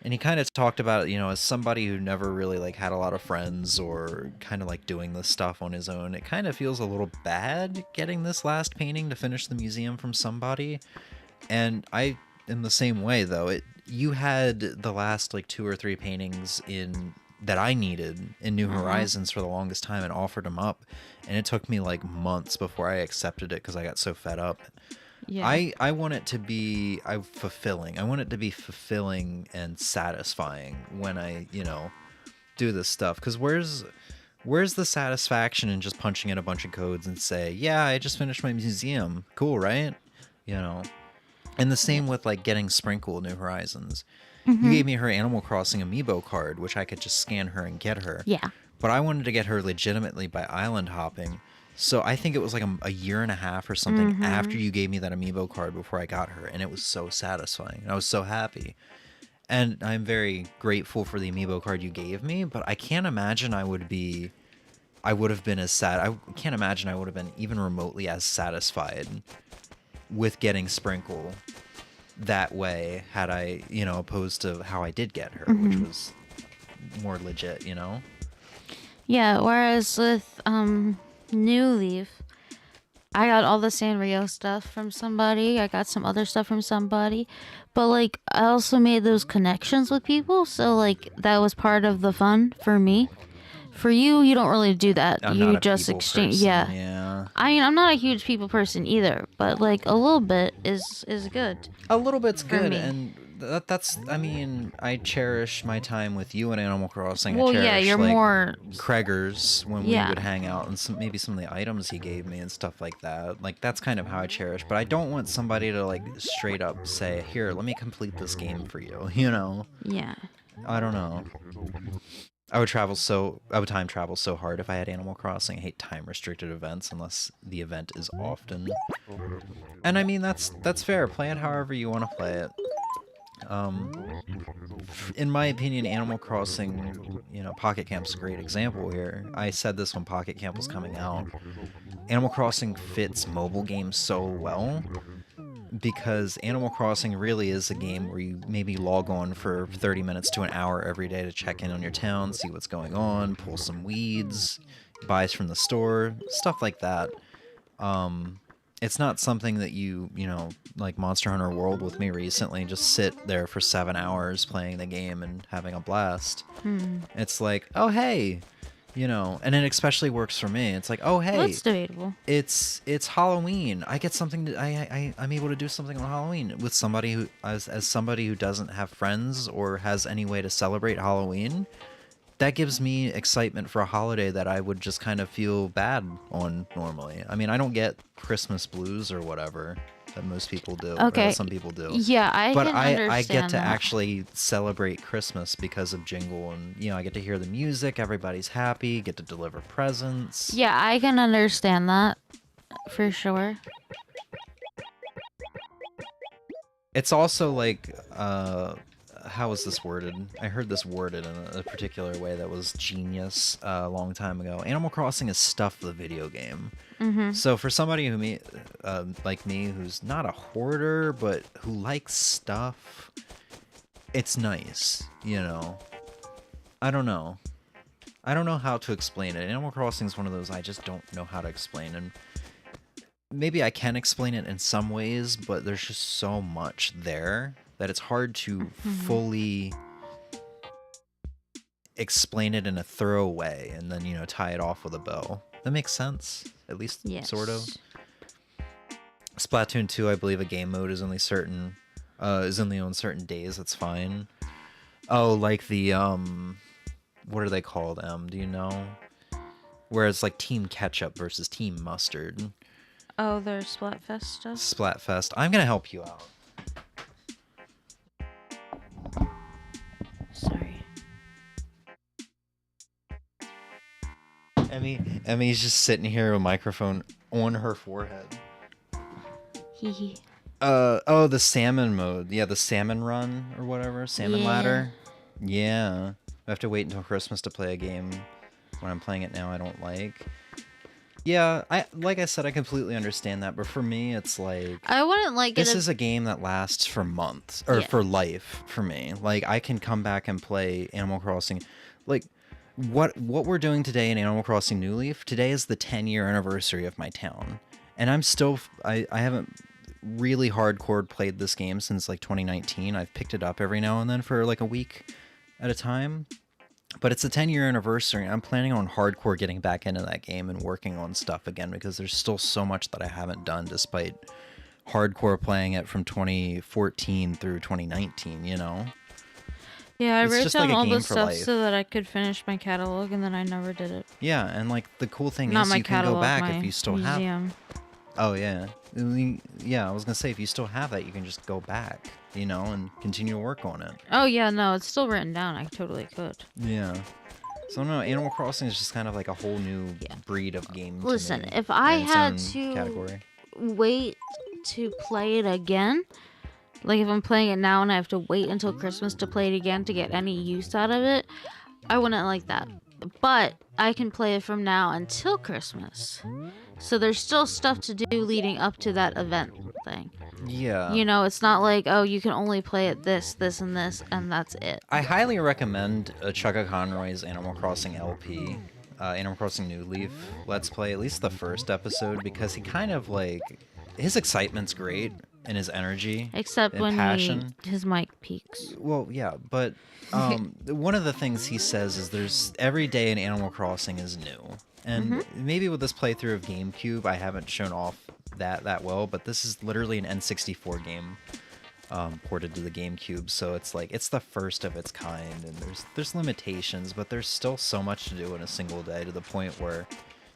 Speaker 1: And he kind of talked about it, you know, as somebody who never really like had a lot of friends or kind of like doing this stuff on his own. It kind of feels a little bad getting this last painting to finish the museum from somebody. And I am the same way though. You had the last like 2 or 3 paintings that I needed in New Horizons for the longest time and offered them up, and it took me like months before I accepted it because I got so fed up.
Speaker 2: Yeah.
Speaker 1: I want it to be fulfilling. I want it to be fulfilling and satisfying when I, you know, do this stuff. Because where's the satisfaction in just punching in a bunch of codes and say, yeah, I just finished my museum. Cool, right? You know. And the same with like getting Sprinkle New Horizons. You gave me her Animal Crossing amiibo card, which I could just scan her and get her.
Speaker 2: Yeah.
Speaker 1: But I wanted to get her legitimately by island hopping. So I think it was like a year and a half or something after you gave me that amiibo card before I got her. And it was so satisfying. I was so happy. And I'm very grateful for the amiibo card you gave me. But I can't imagine I would have been as sad. I can't imagine I would have been even remotely as satisfied with getting Sprinkle that way had I, you know, opposed to how I did get her, which was more legit, you know?
Speaker 2: Yeah, whereas with New Leaf, I got all the Sanrio stuff from somebody. I got some other stuff from somebody. But like I also made those connections with people, so like that was part of the fun for me. For you, you don't really do that.
Speaker 1: I'm
Speaker 2: you
Speaker 1: not a
Speaker 2: just
Speaker 1: people
Speaker 2: exchange.
Speaker 1: person,
Speaker 2: Yeah.
Speaker 1: Yeah.
Speaker 2: I mean, I'm not a huge people person either, but like a little bit is good.
Speaker 1: A little bit's good,
Speaker 2: me.
Speaker 1: and that's. I mean, I cherish my time with you in Animal Crossing.
Speaker 2: Well,
Speaker 1: I cherish,
Speaker 2: yeah, you're
Speaker 1: like,
Speaker 2: more.
Speaker 1: Craigers when we
Speaker 2: Yeah.
Speaker 1: would hang out, and maybe some of the items he gave me and stuff like that. Like that's kind of how I cherish. But I don't want somebody to like straight up say, "Here, let me complete this game for you." You know.
Speaker 2: Yeah.
Speaker 1: I don't know. I would time travel so hard if I had Animal Crossing. I hate time restricted events unless the event is often. And I mean that's fair. Play it however you want to play it. In my opinion, Animal Crossing, you know, Pocket Camp's a great example here. I said this when Pocket Camp was coming out. Animal Crossing fits mobile games so well because Animal Crossing really is a game where you maybe log on for 30 minutes to an hour every day to check in on your town, see what's going on, pull some weeds, buys from the store, stuff like that. It's not something that you know, like Monster Hunter World with me recently, just sit there for 7 hours playing the game and having a blast. It's like, oh, hey, you know, and it especially works for me. It's like, oh, hey,
Speaker 2: Well, it's debatable.
Speaker 1: it's Halloween. I get something to, I'm able to do something on Halloween with somebody who, as somebody who doesn't have friends or has any way to celebrate Halloween. that gives me excitement for a holiday that I would just kind of feel bad on normally. I mean, I don't get Christmas blues or whatever that most people do, or that
Speaker 2: Okay.
Speaker 1: some people do.
Speaker 2: Yeah, I
Speaker 1: But
Speaker 2: can
Speaker 1: I get
Speaker 2: understand
Speaker 1: to
Speaker 2: that.
Speaker 1: actually celebrate Christmas because of Jingle, and I get to hear the music, everybody's happy, get to deliver presents.
Speaker 2: Yeah, I can understand that for sure.
Speaker 1: It's also like, how was this worded? I heard this worded in a particular way that was genius a long time ago. Animal Crossing is stuff the video game.
Speaker 2: Mm-hmm.
Speaker 1: So for somebody like me, who's not a hoarder but who likes stuff, it's nice. I don't know. I don't know how to explain it. Animal Crossing is one of those I just don't know how to explain, and maybe I can explain it in some ways, but there's just so much there that it's hard to fully explain it in a thorough way and then, tie it off with a bow. That makes sense, at least
Speaker 2: Yes.
Speaker 1: sort of. Splatoon 2, I believe a game mode is only on certain days. That's fine. Oh, like the what are they called? Do you know? Where it's like Team Ketchup versus Team Mustard.
Speaker 2: Oh, there's Splatfest stuff.
Speaker 1: Splatfest. I'm gonna help you out.
Speaker 2: Sorry.
Speaker 1: Emmy's just sitting here with a microphone on her forehead.
Speaker 2: Hee hee.
Speaker 1: Oh, the salmon mode. Yeah, the salmon run or whatever. Salmon
Speaker 2: Yeah.
Speaker 1: ladder. Yeah. I have to wait until Christmas to play a game when I'm playing it now I don't like. Yeah, like I said, I completely understand that, but for me, it's like...
Speaker 2: I wouldn't like
Speaker 1: This
Speaker 2: it.
Speaker 1: is a game that lasts for months, or
Speaker 2: Yeah.
Speaker 1: for life, for me. Like, I can come back and play Animal Crossing. Like, what we're doing today in Animal Crossing New Leaf, today is the 10-year anniversary of my town. And I'm still... I haven't really hardcore played this game since, like, 2019. I've picked it up every now and then for, like, a week at a time. But it's a 10-year anniversary, and I'm planning on hardcore getting back into that game and working on stuff again, because there's still so much that I haven't done despite hardcore playing it from 2014 through 2019,
Speaker 2: Yeah, I
Speaker 1: It's
Speaker 2: wrote
Speaker 1: just like
Speaker 2: down
Speaker 1: a
Speaker 2: all
Speaker 1: game
Speaker 2: the
Speaker 1: for
Speaker 2: stuff
Speaker 1: life.
Speaker 2: so that I could finish my catalog, and then I never did it.
Speaker 1: Yeah, and like the cool thing
Speaker 2: Not
Speaker 1: is
Speaker 2: my
Speaker 1: you can
Speaker 2: catalog,
Speaker 1: go back
Speaker 2: my
Speaker 1: if you still have...
Speaker 2: museum.
Speaker 1: Oh, yeah. Yeah, I was going to say, if you still have that, you can just go back, and continue to work on it.
Speaker 2: Oh yeah, no, it's still written down. I totally could.
Speaker 1: Yeah. So, no, Animal Crossing is just kind of like a whole new
Speaker 2: Yeah.
Speaker 1: breed of game
Speaker 2: Listen,
Speaker 1: to me,
Speaker 2: if I
Speaker 1: in its
Speaker 2: had
Speaker 1: own
Speaker 2: to
Speaker 1: category.
Speaker 2: wait to play it again, like if I'm playing it now and I have to wait until Christmas to play it again to get any use out of it, I wouldn't like that. But I can play it from now until Christmas. So there's still stuff to do leading up to that event thing.
Speaker 1: Yeah.
Speaker 2: It's not like, oh, you can only play it this, and this, and that's it.
Speaker 1: I highly recommend Chugga Conroy's Animal Crossing LP, Animal Crossing New Leaf Let's Play, at least the first episode, because he kind of like... His excitement's great, and his energy
Speaker 2: Except
Speaker 1: and
Speaker 2: when
Speaker 1: passion.
Speaker 2: his mic peaks.
Speaker 1: Well, yeah, but one of the things he says is there's... Every day in Animal Crossing is new. And maybe with this playthrough of GameCube, I haven't shown off that well, but this is literally an N64 game ported to the GameCube, so it's like it's the first of its kind, and there's limitations, but there's still so much to do in a single day, to the point where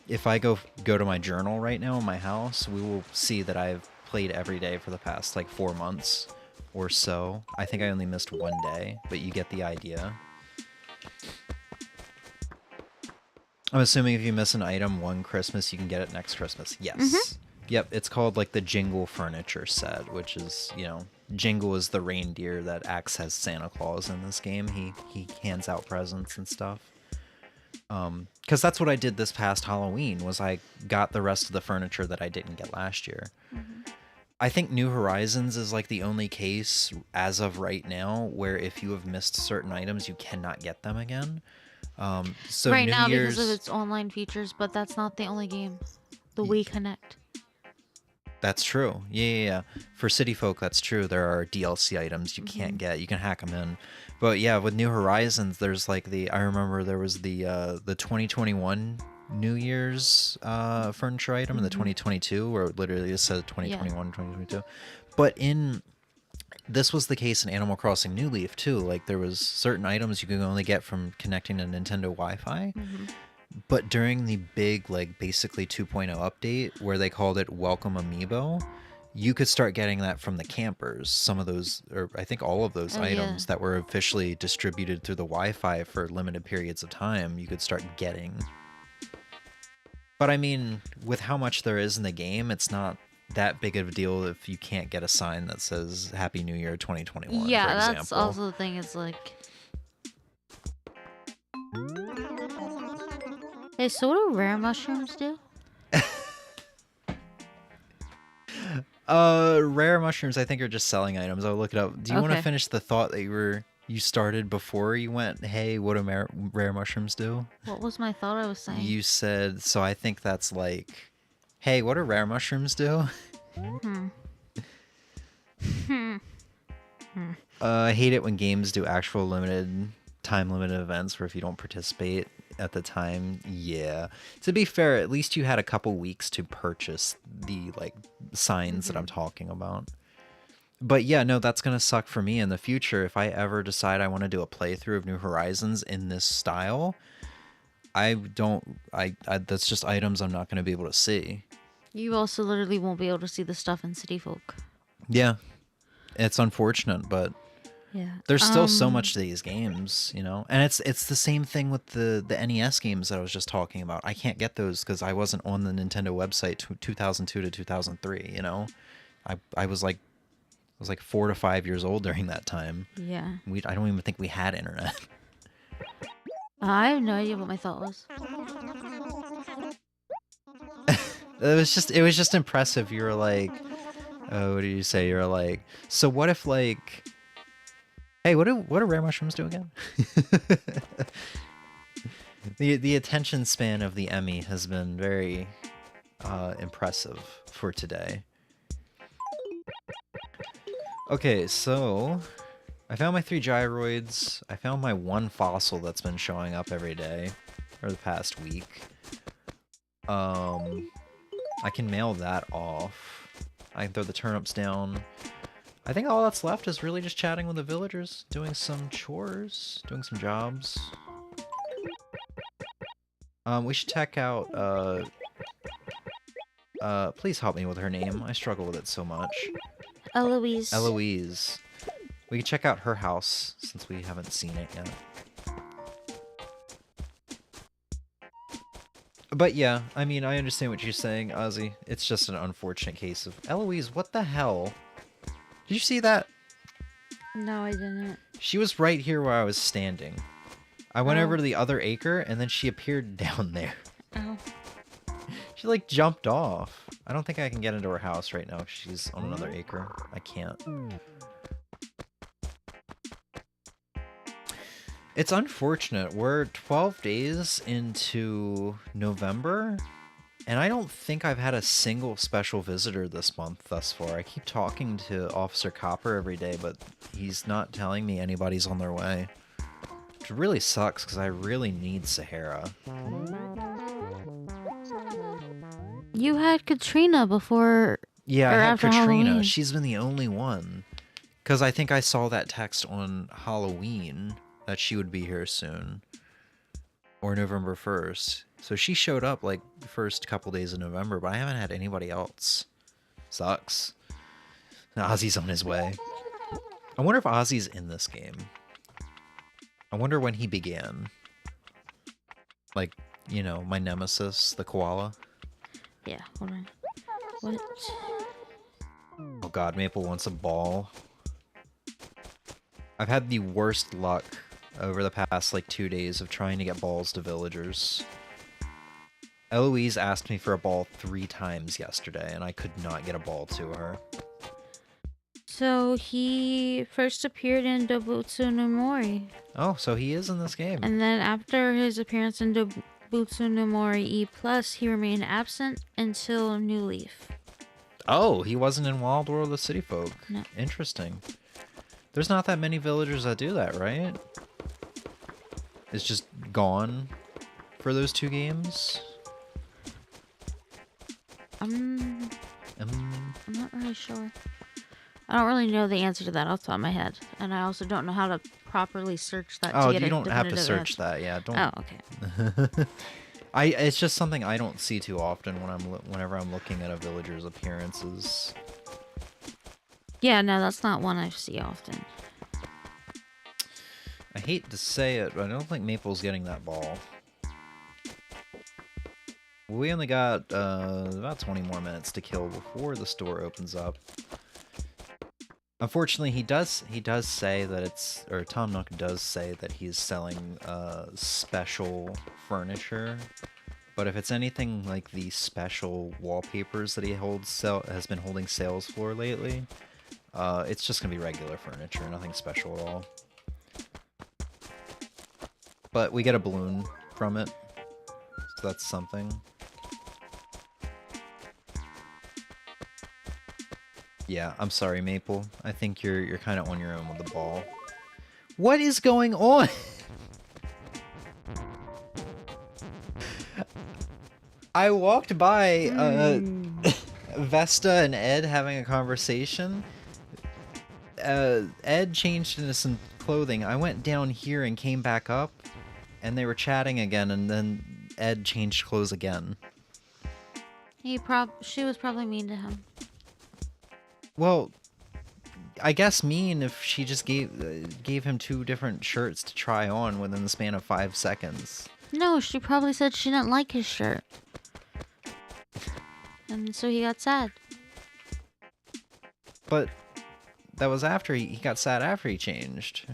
Speaker 1: if I go to my journal right now in my house, we will see that I've played every day for the past like 4 months or so. I think I only missed one day, but you get the idea. I'm assuming if you miss an item one Christmas, you can get it next Christmas. Yes. Yep, it's called like the Jingle Furniture Set, which is, Jingle is the reindeer that acts as Santa Claus in this game. He hands out presents and stuff. Because that's what I did this past Halloween, was I got the rest of the furniture that I didn't get last year. I think New Horizons is like the only case as of right now where if you have missed certain items, you cannot get them again. So
Speaker 2: Right
Speaker 1: New
Speaker 2: now
Speaker 1: Year's...
Speaker 2: because of its online features, but that's not the only game. The Wii Connect.
Speaker 1: That's true. Yeah. For City Folk, that's true. There are DLC items you can't get. You can hack them in. But yeah, with New Horizons, there's like I remember there was the 2021 New Year's furniture item and the 2022, where it literally just said 2021, 2022. But this was the case in Animal Crossing New Leaf too. Like there was certain items you could only get from connecting to Nintendo Wi-Fi. But during the big, like basically 2.0 update where they called it Welcome Amiibo, you could start getting that from the campers. Some of those, or I think all of those items that were officially distributed through the Wi-Fi for limited periods of time, you could start getting. But I mean, with how much there is in the game, it's not that big of a deal if you can't get a sign that says Happy New Year 2021,
Speaker 2: Yeah,
Speaker 1: for example.
Speaker 2: that's also the thing. It's like... Hey, so what do rare mushrooms do?
Speaker 1: Rare mushrooms I think are just selling items. I'll look it up. Do you want to
Speaker 2: Okay.
Speaker 1: finish the thought that you started before you went, hey, what do rare mushrooms do?
Speaker 2: What was my thought I was saying?
Speaker 1: You said, so I think that's like, hey, what do rare mushrooms do? I hate it when games do actual time limited events where if you don't participate at the time, yeah. To be fair, at least you had a couple weeks to purchase the like signs that I'm talking about. But yeah, no, that's gonna suck for me in the future if I ever decide I want to do a playthrough of New Horizons in this style. I that's just items I'm not gonna be able to see.
Speaker 2: You also literally won't be able to see the stuff in City Folk.
Speaker 1: Yeah, it's unfortunate, but
Speaker 2: Yeah.
Speaker 1: there's still so much to these games, you know? And it's the same thing with the NES games that I was just talking about. I can't get those because I wasn't on the Nintendo website 2002 to 2003, you know? I was like 4 to 5 years old during that time.
Speaker 2: Yeah.
Speaker 1: I don't even think we had internet.
Speaker 2: I have no idea what my thought was.
Speaker 1: It was just impressive. You were like, oh, what did you say? You were like, so what if like, hey, what do rare mushrooms do again? The attention span of the Emmy has been very impressive for today. Okay, so I found my 3 gyroids. I found my 1 fossil that's been showing up every day for the past week. I can mail that off. I can throw the turnips down. I think all that's left is really just chatting with the villagers, doing some chores, doing some jobs. We should check out, please help me with her name. I struggle with it so much.
Speaker 2: Eloise.
Speaker 1: Eloise. We can check out her house, since we haven't seen it yet. But yeah, I mean, I understand what you're saying, Ozzy. It's just an unfortunate case of... Eloise, what the hell? Did you see that?
Speaker 2: No, I didn't.
Speaker 1: She was right here where I was standing. I went over to the other acre, and then she appeared down there.
Speaker 2: Oh.
Speaker 1: She, like, jumped off. I don't think I can get into her house right now. She's on another acre. I can't. It's unfortunate. We're 12 days into November, and I don't think I've had a single special visitor this month thus far. I keep talking to Officer Copper every day, but he's not telling me anybody's on their way. Which really sucks, because I really need Sahara.
Speaker 2: You had Katrina before.
Speaker 1: Yeah, I had
Speaker 2: after
Speaker 1: Katrina.
Speaker 2: Halloween.
Speaker 1: She's been the only one. Because I think I saw that text on Halloween that she would be here soon. Or November 1st. So she showed up like the first couple days of November, but I haven't had anybody else. Sucks. Now Ozzy's on his way. I wonder if Ozzy's in this game. I wonder when he began. Like, you know, my nemesis, the koala.
Speaker 2: Yeah, hold on. What?
Speaker 1: Oh god, Maple wants a ball. I've had the worst luck over the past like 2 days of trying to get balls to villagers. Eloise asked me for a ball 3 times yesterday, and I could not get a ball to her.
Speaker 2: So he first appeared in Dobutsu no Mori.
Speaker 1: Oh, so he is in this game.
Speaker 2: And then after his appearance in Dobutsu no Mori E+, he remained absent until New Leaf.
Speaker 1: Oh, he wasn't in Wild World of City Folk.
Speaker 2: No.
Speaker 1: Interesting. There's not that many villagers that do that, right? It's just gone for those 2 games?
Speaker 2: I'm not really sure. I don't really know the answer to that off the top of my head, and I also don't know how to properly search that
Speaker 1: Oh,
Speaker 2: to get
Speaker 1: you
Speaker 2: a
Speaker 1: don't have to
Speaker 2: definitive
Speaker 1: search
Speaker 2: answer.
Speaker 1: that. Yeah, don't.
Speaker 2: Oh, okay.
Speaker 1: It's just something I don't see too often when whenever I'm looking at a villager's appearances.
Speaker 2: Yeah, no, that's not one I see often.
Speaker 1: I hate to say it, but I don't think Maple's getting that ball. We only got about 20 more minutes to kill before the store opens up. Unfortunately, he does say that it's, or Tom Nook does say that he's selling special furniture. But if it's anything like the special wallpapers that he has been holding sales for lately, it's just gonna be regular furniture, nothing special at all. But we get a balloon from it, so that's something. Yeah, I'm sorry, Maple. I think you're kind of on your own with the ball. What is going on? I walked by Vesta and Ed having a conversation. Ed changed into some clothing. I went down here and came back up, and they were chatting again, and then Ed changed clothes again.
Speaker 2: She was probably mean to him.
Speaker 1: Well, I guess mean if she just gave him 2 different shirts to try on within the span of 5 seconds.
Speaker 2: No, she probably said she didn't like his shirt. And so he got sad.
Speaker 1: But that was after he got sad after he changed.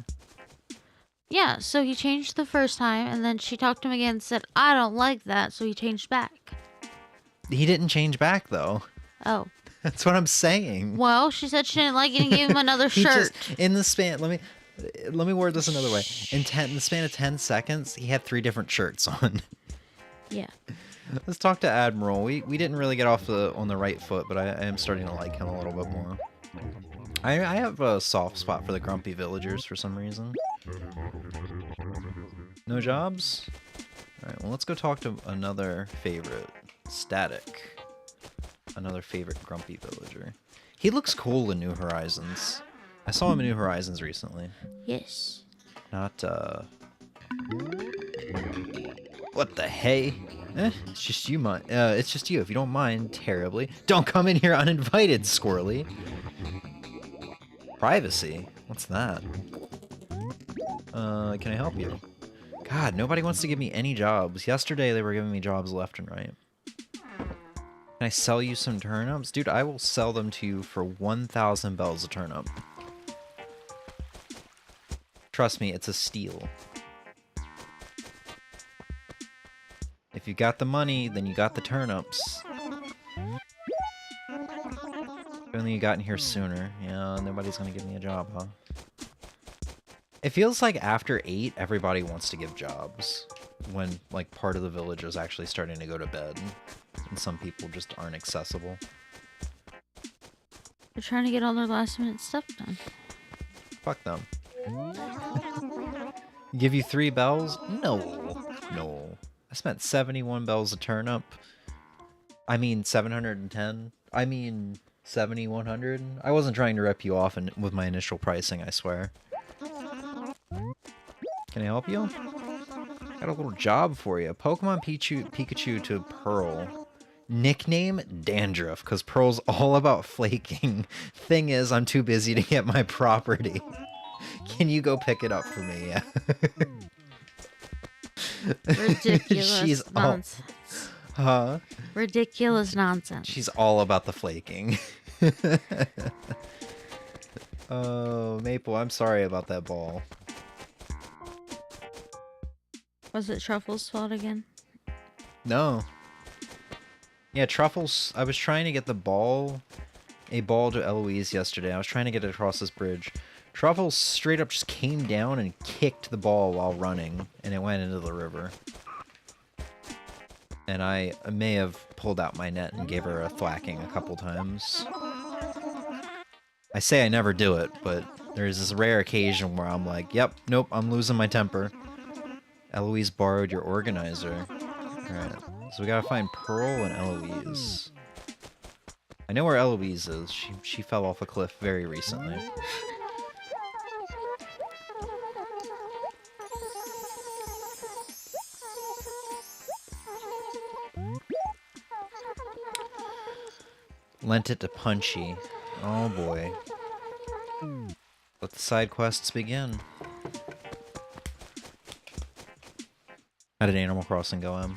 Speaker 2: Yeah, so he changed the first time, and then she talked to him again and said, I don't like that, so he changed back.
Speaker 1: He didn't change back, though.
Speaker 2: Oh.
Speaker 1: That's what I'm saying.
Speaker 2: Well, she said she didn't like it and gave him another shirt.
Speaker 1: In the span, let me word this another way. In the span of 10 seconds, he had 3 different shirts on.
Speaker 2: Yeah.
Speaker 1: Let's talk to Admiral. We didn't really get off on the right foot, but I am starting to like him a little bit more. I have a soft spot for the grumpy villagers for some reason. No jobs? Alright, well let's go talk to another favorite. Static. Another favorite grumpy villager. He looks cool in New Horizons. I saw him in New Horizons recently.
Speaker 2: Yes.
Speaker 1: Not, What the hey? It's just you, it's just you, if you don't mind terribly. Don't come in here uninvited, squirrely. Privacy? What's that? Can I help you? God, nobody wants to give me any jobs. Yesterday they were giving me jobs left and right. Can I sell you some turnips? Dude, I will sell them to you for 1,000 bells a turnip. Trust me, it's a steal. If you got the money, then you got the turnips. If only you got in here sooner. Yeah, nobody's gonna give me a job, huh? It feels like after 8, everybody wants to give jobs. When, like, part of the village is actually starting to go to bed. And some people just aren't accessible.
Speaker 2: They're trying to get all their last minute stuff done.
Speaker 1: Fuck them. Give you 3 bells? No. No. I spent 71 bells a turnip. I mean 710. I mean 7,100. I wasn't trying to rip you off with my initial pricing, I swear. Can I help you? Got a little job for you. Pokemon Pikachu to Pearl. Nickname Dandruff, because Pearl's all about flaking. Thing is, I'm too busy to get my property. Can you go pick it up for me? Yeah.
Speaker 2: Ridiculous
Speaker 1: She's
Speaker 2: nonsense.
Speaker 1: Huh?
Speaker 2: Ridiculous nonsense.
Speaker 1: She's all about the flaking. Oh, Maple, I'm sorry about that ball.
Speaker 2: Was it Truffle's fault again?
Speaker 1: No. Yeah, Truffles, I was trying to get a ball to Eloise yesterday. I was trying to get it across this bridge. Truffles straight up just came down and kicked the ball while running, and it went into the river. And I may have pulled out my net and gave her a thwacking a couple times. I say I never do it, but there's this rare occasion where I'm like, yep, nope, I'm losing my temper. Eloise borrowed your organizer. Alright, so we gotta find Pearl and Eloise. I know where Eloise is. She fell off a cliff very recently. Lent it to Punchy. Oh boy. Let the side quests begin. How did Animal Crossing go, Em?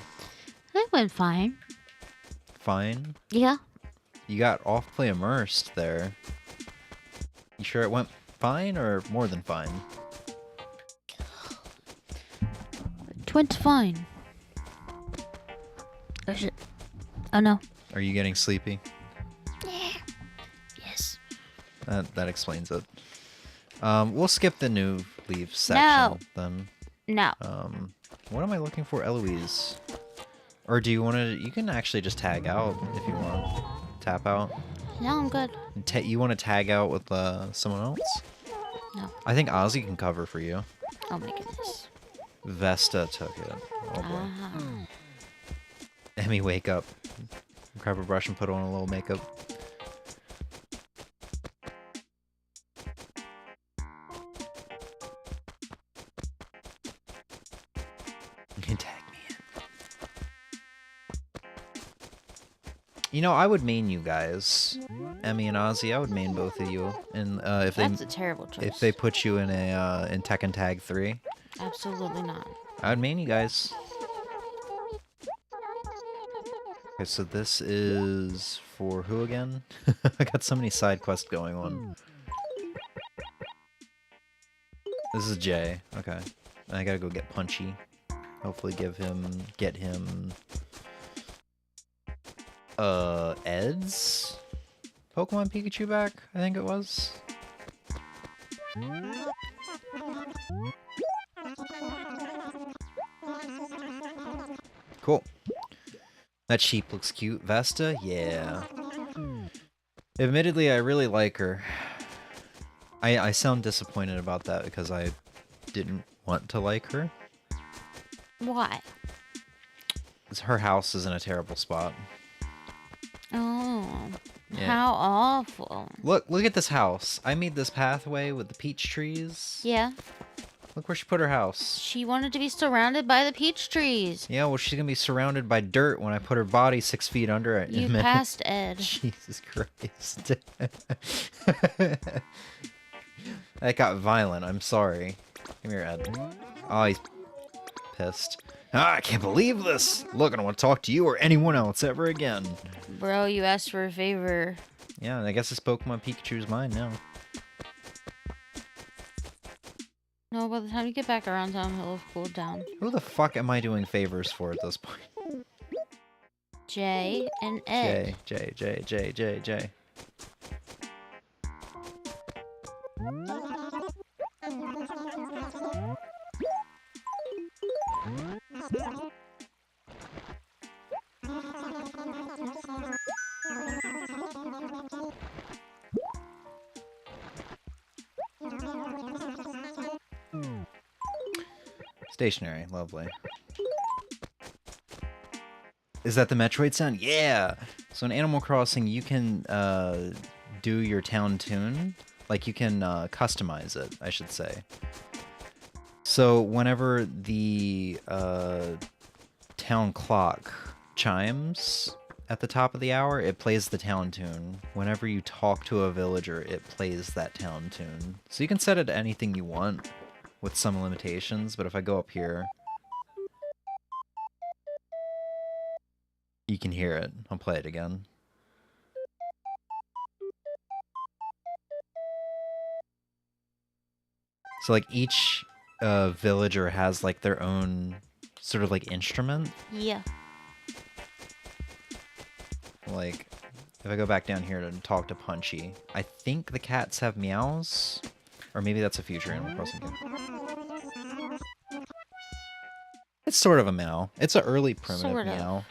Speaker 2: It went fine.
Speaker 1: Fine?
Speaker 2: Yeah.
Speaker 1: You got off-play immersed there. You sure it went fine or more than fine?
Speaker 2: It went fine. Oh no.
Speaker 1: Are you getting sleepy?
Speaker 2: Yes.
Speaker 1: That explains it. We'll skip the new leave section then.
Speaker 2: No.
Speaker 1: What am I looking for, Eloise? Or do you want to? You can actually just tag out if you want. Tap out.
Speaker 2: No, I'm good.
Speaker 1: You want to tag out with someone else?
Speaker 2: No.
Speaker 1: I think Ozzy can cover for you.
Speaker 2: Oh my goodness.
Speaker 1: Vesta took it. Oh boy. Emmy, wake up. Grab a brush and put on a little makeup. You can tag me in. You know, I would main you guys. Emmy and Ozzy, I would main both of you. And if
Speaker 2: That's a terrible choice.
Speaker 1: if they put you in a in Tekken Tag 3,
Speaker 2: Absolutely not.
Speaker 1: I would main you guys. Okay, so this is for who again? I got so many side quests going on. This is Jay. Okay. I gotta go get Punchy. Hopefully get him Ed's Pokemon Pikachu back, I think it was. Cool. That sheep looks cute. Vesta? Yeah. Admittedly, I really like her. I sound disappointed about that because I didn't want to like her.
Speaker 2: Why?
Speaker 1: 'Cause her house is in a terrible spot.
Speaker 2: Oh.
Speaker 1: Yeah.
Speaker 2: How awful.
Speaker 1: Look at this house. I made this pathway with the peach trees.
Speaker 2: Yeah.
Speaker 1: Look where she put her house.
Speaker 2: She wanted to be surrounded by the peach trees.
Speaker 1: Yeah, well, she's gonna be surrounded by dirt when I put her body 6 feet under it.
Speaker 2: You passed Ed.
Speaker 1: Jesus Christ. That got violent. I'm sorry. Come here, Ed. Oh, he's pissed. Ah, I can't believe this. Look, I don't want to talk to you or anyone else ever again.
Speaker 2: Bro, you asked for a favor.
Speaker 1: Yeah, I guess this Pokemon Pikachu's mine now.
Speaker 2: No, by the time you get back around town, he'll have cooled down.
Speaker 1: Who the fuck am I doing favors for at this point?
Speaker 2: Jay and Ed.
Speaker 1: J. Stationary, lovely. Is that the Metroid sound? Yeah! So in Animal Crossing, you can do your town tune. Like, you can customize it, I should say. So whenever the town clock chimes at the top of the hour, it plays the town tune. Whenever you talk to a villager, it plays that town tune. So you can set it to anything you want, with some limitations, but if I go up here, you can hear it. I'll play it again. So like each villager has like their own sort of like instrument.
Speaker 2: Yeah.
Speaker 1: Like if I go back down here to talk to Punchy, I think the cats have meows. Or maybe that's a future Animal Crossing game. It's sort of a meow. It's an early primitive
Speaker 2: Sort of.
Speaker 1: meow.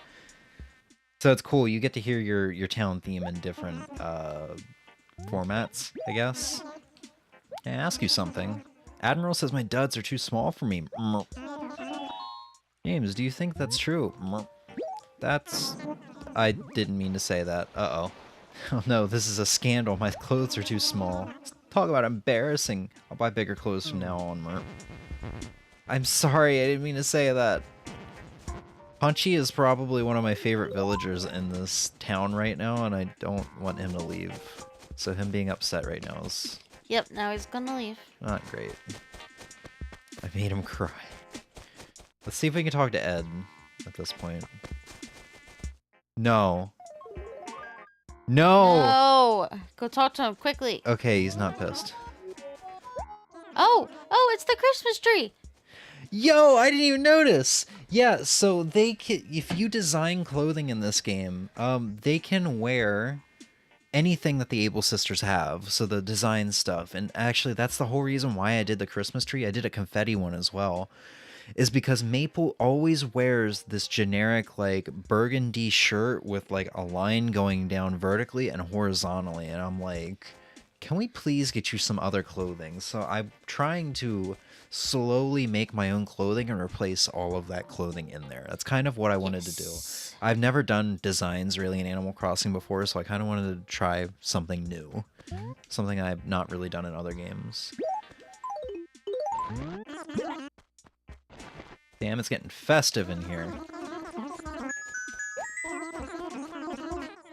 Speaker 1: So it's cool. You get to hear your town theme in different formats, I guess. Can I ask you something? Admiral says my duds are too small for me. James, do you think that's true? That's... I didn't mean to say that. Uh-oh. Oh no, this is a scandal. My clothes are too small. Talk about embarrassing. I'll buy bigger clothes from now on, Mert. I'm sorry, I didn't mean to say that. Punchy is probably one of my favorite villagers in this town right now, and I don't want him to leave. So him being upset right now is...
Speaker 2: Yep, now he's gonna leave.
Speaker 1: not great. I made him cry. Let's see if we can talk to Ed at this point. No. No!
Speaker 2: No! Go talk to him quickly.
Speaker 1: Okay, he's not pissed.
Speaker 2: Oh! Oh, it's the Christmas tree!
Speaker 1: Yo, I didn't even notice. Yeah, so they can, if you design clothing in this game, they can wear anything that the Able Sisters have. So the design stuff, and actually that's the whole reason why I did the Christmas tree. I did a confetti one as well, is because Maple always wears this generic like burgundy shirt with like a line going down vertically and horizontally, and I'm like, can we please get you some other clothing? So I'm trying to slowly make my own clothing and replace all of that clothing in there. That's kind of what I wanted to do. I've never done designs really in Animal Crossing before, so I kind of wanted to try something new. Something I've not really done in other games. Damn, it's getting festive in here.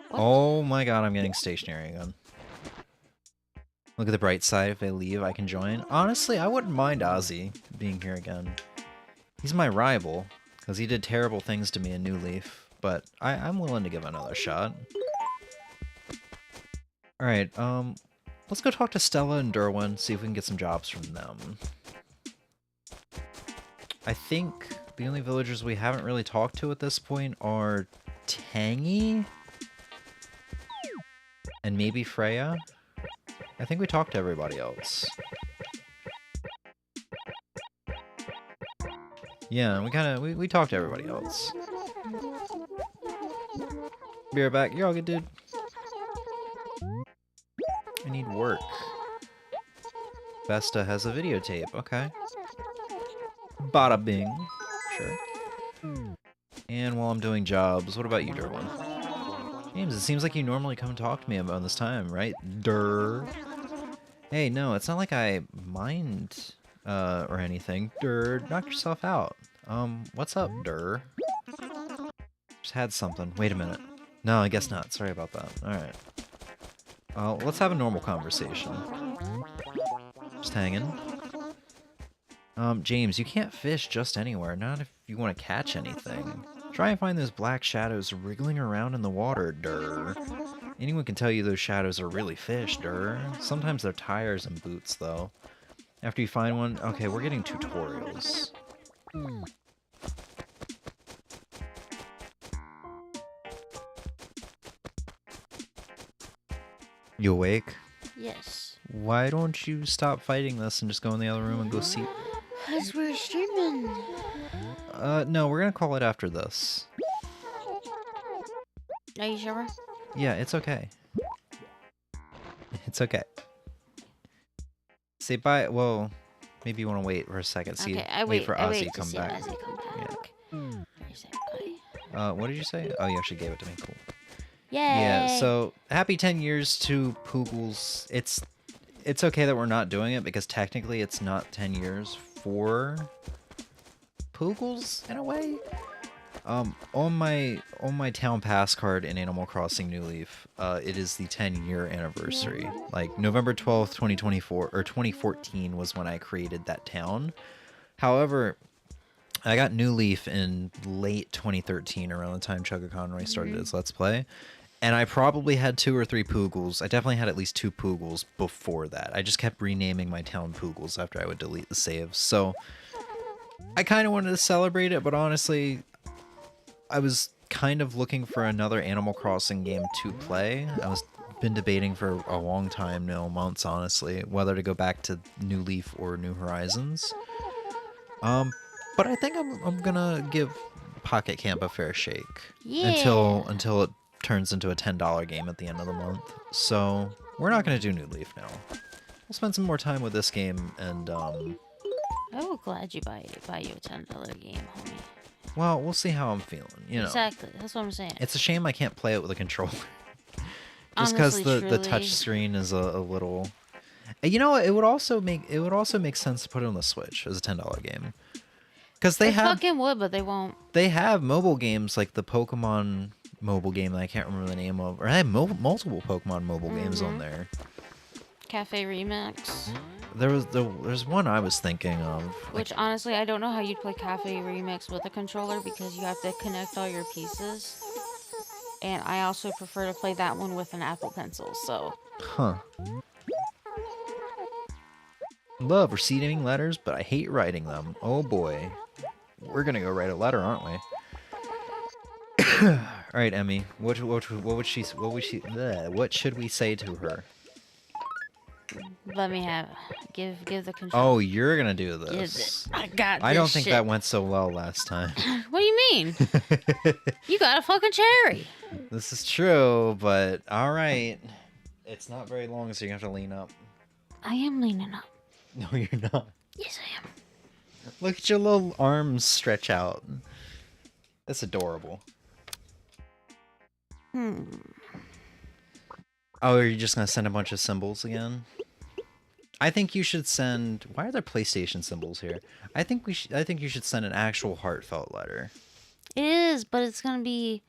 Speaker 2: What?
Speaker 1: Oh my god, I'm getting stationary again. Look at the bright side. If they leave, I can join. Honestly, I wouldn't mind Ozzy being here again. He's my rival, because he did terrible things to me in New Leaf, but I'm willing to give another shot. Alright, let's go talk to Stella and Derwin, see if we can get some jobs from them. I think the only villagers we haven't really talked to at this point are Tangy and maybe Freya. I think we talked to everybody else. Yeah, we talked to everybody else. Be right back. You're all good, dude. I need work. Vesta has a videotape. Okay. Bada bing. Sure. And while I'm doing jobs, what about you, Derwin? James, it seems like you normally come talk to me about this time, right? Durr. Hey, no, it's not like I mind, or anything. Durr, knock yourself out. What's up, Durr? Just had something. Wait a minute. No, I guess not. Sorry about that. Alright. Let's have a normal conversation. Just hanging. James, you can't fish just anywhere, not if you want to catch anything. Try and find those black shadows wriggling around in the water, Durr. Anyone can tell you those shadows are really fish, Durr. Sometimes they're tires and boots, though. After you find one... Okay, we're getting tutorials. You awake?
Speaker 2: Yes.
Speaker 1: Why don't you stop fighting this and just go in the other room and go see...
Speaker 2: Because we're streaming.
Speaker 1: No, we're gonna call it after this.
Speaker 2: Are you sure?
Speaker 1: Yeah, it's okay. It's okay. Say bye. Well, maybe you want to wait for a second. See,
Speaker 2: Okay, I
Speaker 1: wait for
Speaker 2: I
Speaker 1: Ozzy
Speaker 2: wait
Speaker 1: to come
Speaker 2: see
Speaker 1: back.
Speaker 2: Ozzy come back. I say bye.
Speaker 1: What did you say? Oh, you actually gave it to me. Cool.
Speaker 2: Yay!
Speaker 1: Yeah. So happy 10 years to Poogles. It's okay that we're not doing it because technically it's not 10 years for Poogles in a way. On my town pass card in Animal Crossing New Leaf, it is the 10-year anniversary. Like November 12th, 2024 or 2014 was when I created that town. However, I got New Leaf in late 2013, around the time Chugga Conroy started his Let's Play. And I probably had 2 or 3 Poogles. I definitely had at least 2 Poogles before that. I just kept renaming my town Poogles after I would delete the saves. So I kind of wanted to celebrate it, but honestly, I was kind of looking for another Animal Crossing game to play. I was been debating for a long time now, months honestly, whether to go back to New Leaf or New Horizons. But I think I'm gonna give Pocket Camp a fair shake.
Speaker 2: Yeah.
Speaker 1: Until it turns into a $10 game at the end of the month. So we're not gonna do New Leaf now. We'll spend some more time with this game and
Speaker 2: I'm glad you buy you a $10 game, homie.
Speaker 1: well, we'll see how I'm feeling, you know.
Speaker 2: Exactly, that's what I'm saying.
Speaker 1: It's a shame I can't play it with a controller. Just because
Speaker 2: Honestly,
Speaker 1: the touch
Speaker 2: truly.
Speaker 1: screen is a little. And you know what? It would also make sense to put it on the Switch as a $10 game. Because
Speaker 2: It fucking would, but they won't.
Speaker 1: they have mobile games like the Pokemon mobile game that I can't remember the name of, or I have multiple Pokemon mobile games on there.
Speaker 2: Cafe Remix.
Speaker 1: There's one I was thinking of.
Speaker 2: Which, honestly, I don't know how you'd play Cafe Remix with a controller because you have to connect all your pieces. And I also prefer to play that one with an Apple Pencil, so...
Speaker 1: Huh. Love receiving letters, but I hate writing them. Oh boy. We're gonna go write a letter, aren't we? All right, Emmy. What should we say to her?
Speaker 2: Let me have... Give the controller.
Speaker 1: Oh, you're gonna do
Speaker 2: Give
Speaker 1: this.
Speaker 2: it. I got
Speaker 1: I
Speaker 2: this
Speaker 1: don't think
Speaker 2: shit.
Speaker 1: that went so well last time.
Speaker 2: What do you mean? You got a fucking cherry.
Speaker 1: This is true, but all right. It's not very long, so you have to lean up.
Speaker 2: I am leaning up.
Speaker 1: No, you're not.
Speaker 2: Yes, I am.
Speaker 1: Look at your little arms stretch out. That's adorable.
Speaker 2: Hmm.
Speaker 1: Oh, are you just gonna send a bunch of symbols again? I think you should send. Why are there PlayStation symbols here? I think you should send an actual heartfelt letter.
Speaker 2: It is, but it's gonna be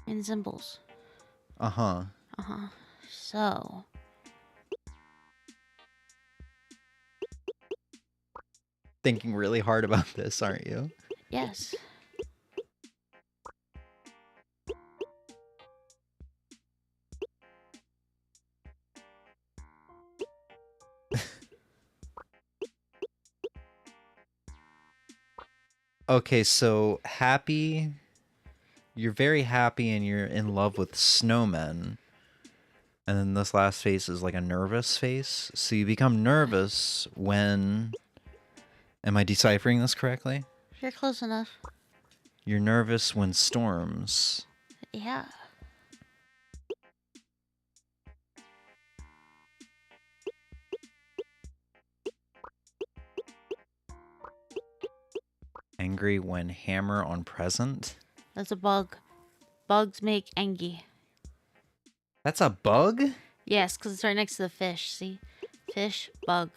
Speaker 2: in symbols.
Speaker 1: Uh-huh.
Speaker 2: So...
Speaker 1: Thinking really hard about this, aren't you?
Speaker 2: Yes.
Speaker 1: Okay, so happy. You're very happy and you're in love with snowmen. And then this last face is like a nervous face. So you become nervous when... Am I deciphering this correctly?
Speaker 2: You're close enough.
Speaker 1: You're nervous when storms.
Speaker 2: Yeah.
Speaker 1: Angry when hammer on present.
Speaker 2: That's a bug. Bugs make angry.
Speaker 1: That's a bug?
Speaker 2: Yes, because it's right next to the fish. See? Fish, bug.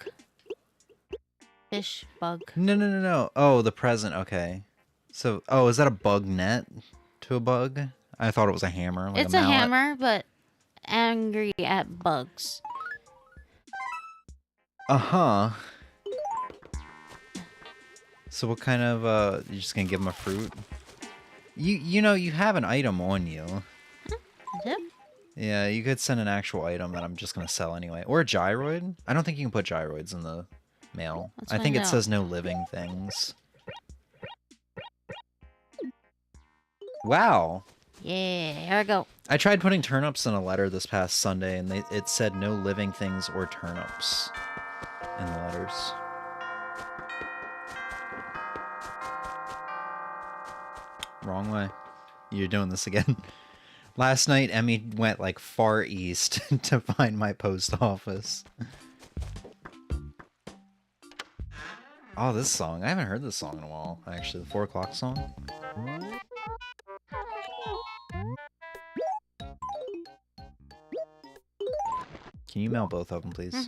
Speaker 2: Fish, bug.
Speaker 1: No. Oh, the present. Okay. So, oh, is that a bug net to a bug? I thought it was a hammer. Like
Speaker 2: It's
Speaker 1: a
Speaker 2: a
Speaker 1: mallet.
Speaker 2: hammer, but angry at bugs.
Speaker 1: Uh-huh. So what kind of, you just gonna give him a fruit? You know, you have an item on you.
Speaker 2: Yep.
Speaker 1: Yeah, you could send an actual item that I'm just gonna sell anyway. Or a gyroid. I don't think you can put gyroids in the mail.
Speaker 2: Let's
Speaker 1: I think
Speaker 2: find
Speaker 1: it
Speaker 2: out.
Speaker 1: says no living things. Wow.
Speaker 2: Yeah, here I go.
Speaker 1: I tried putting turnips in a letter this past Sunday, and it said no living things or turnips in the letters. Wrong way. You're doing this again. Last night, Emmy went like far east to find my post office. Oh, this song. I haven't heard this song in a while, actually. The 4 o'clock song. Can you mail both of them, please?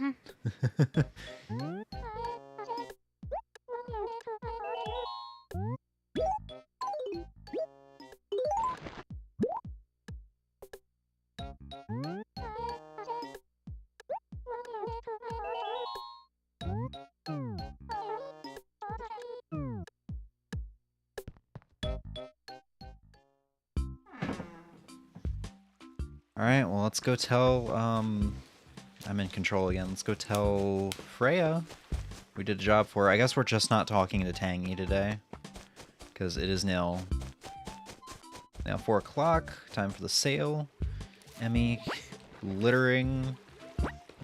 Speaker 1: Alright, well, let's go tell, I'm in control again. Let's go tell Freya we did a job for her. I guess we're just not talking to Tangy today, because it is now 4 o'clock, time for the sale. Emmy littering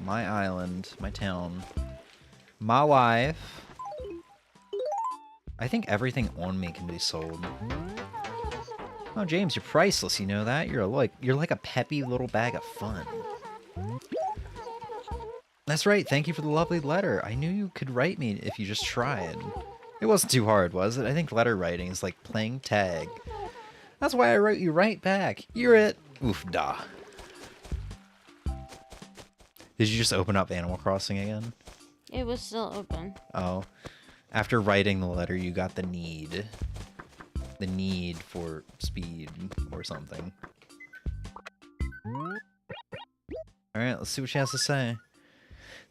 Speaker 1: my island, my town, my life. I think everything on me can be sold. Oh, James, you're priceless, you know that? You're like a peppy little bag of fun. That's right, thank you for the lovely letter. I knew you could write me if you just tried. It wasn't too hard, was it? I think letter writing is like playing tag. That's why I wrote you right back. You're it. Oof, da. Did you just open up Animal Crossing again?
Speaker 2: It was still open.
Speaker 1: Oh. After writing the letter, you got the need. The need for speed or something. Alright, let's see what she has to say.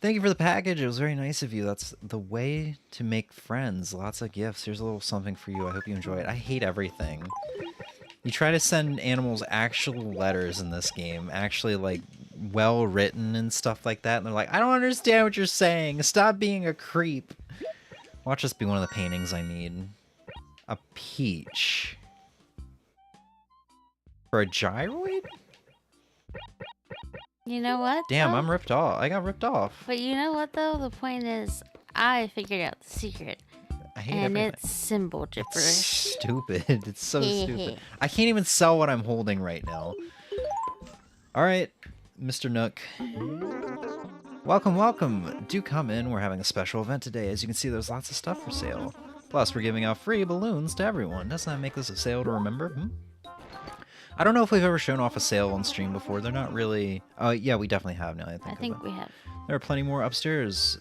Speaker 1: Thank you for the package. It was very nice of you. That's the way to make friends. Lots of gifts. Here's a little something for you. I hope you enjoy it. I hate everything. You try to send animals actual letters in this game. Actually, like, well written and stuff like that. And they're like, I don't understand what you're saying. Stop being a creep. Watch this be one of the paintings I need. A peach. For a gyroid?
Speaker 2: You know what?
Speaker 1: Damn,
Speaker 2: though?
Speaker 1: I'm ripped off. I got ripped off.
Speaker 2: But you know what though? The point is, I figured out the secret,
Speaker 1: I hate
Speaker 2: and
Speaker 1: everything.
Speaker 2: it's symbol
Speaker 1: It's
Speaker 2: gibberish.
Speaker 1: stupid. It's so stupid. I can't even sell what I'm holding right now. Alright, Mr. Nook. Welcome, welcome. Do come in. We're having a special event today. As you can see, there's lots of stuff for sale. Plus, we're giving out free balloons to everyone. Doesn't that make this a sale to remember? I don't know if we've ever shown off a sale on stream before. They're not really... Oh, yeah, we definitely have now,
Speaker 2: I think we have.
Speaker 1: There are plenty more upstairs.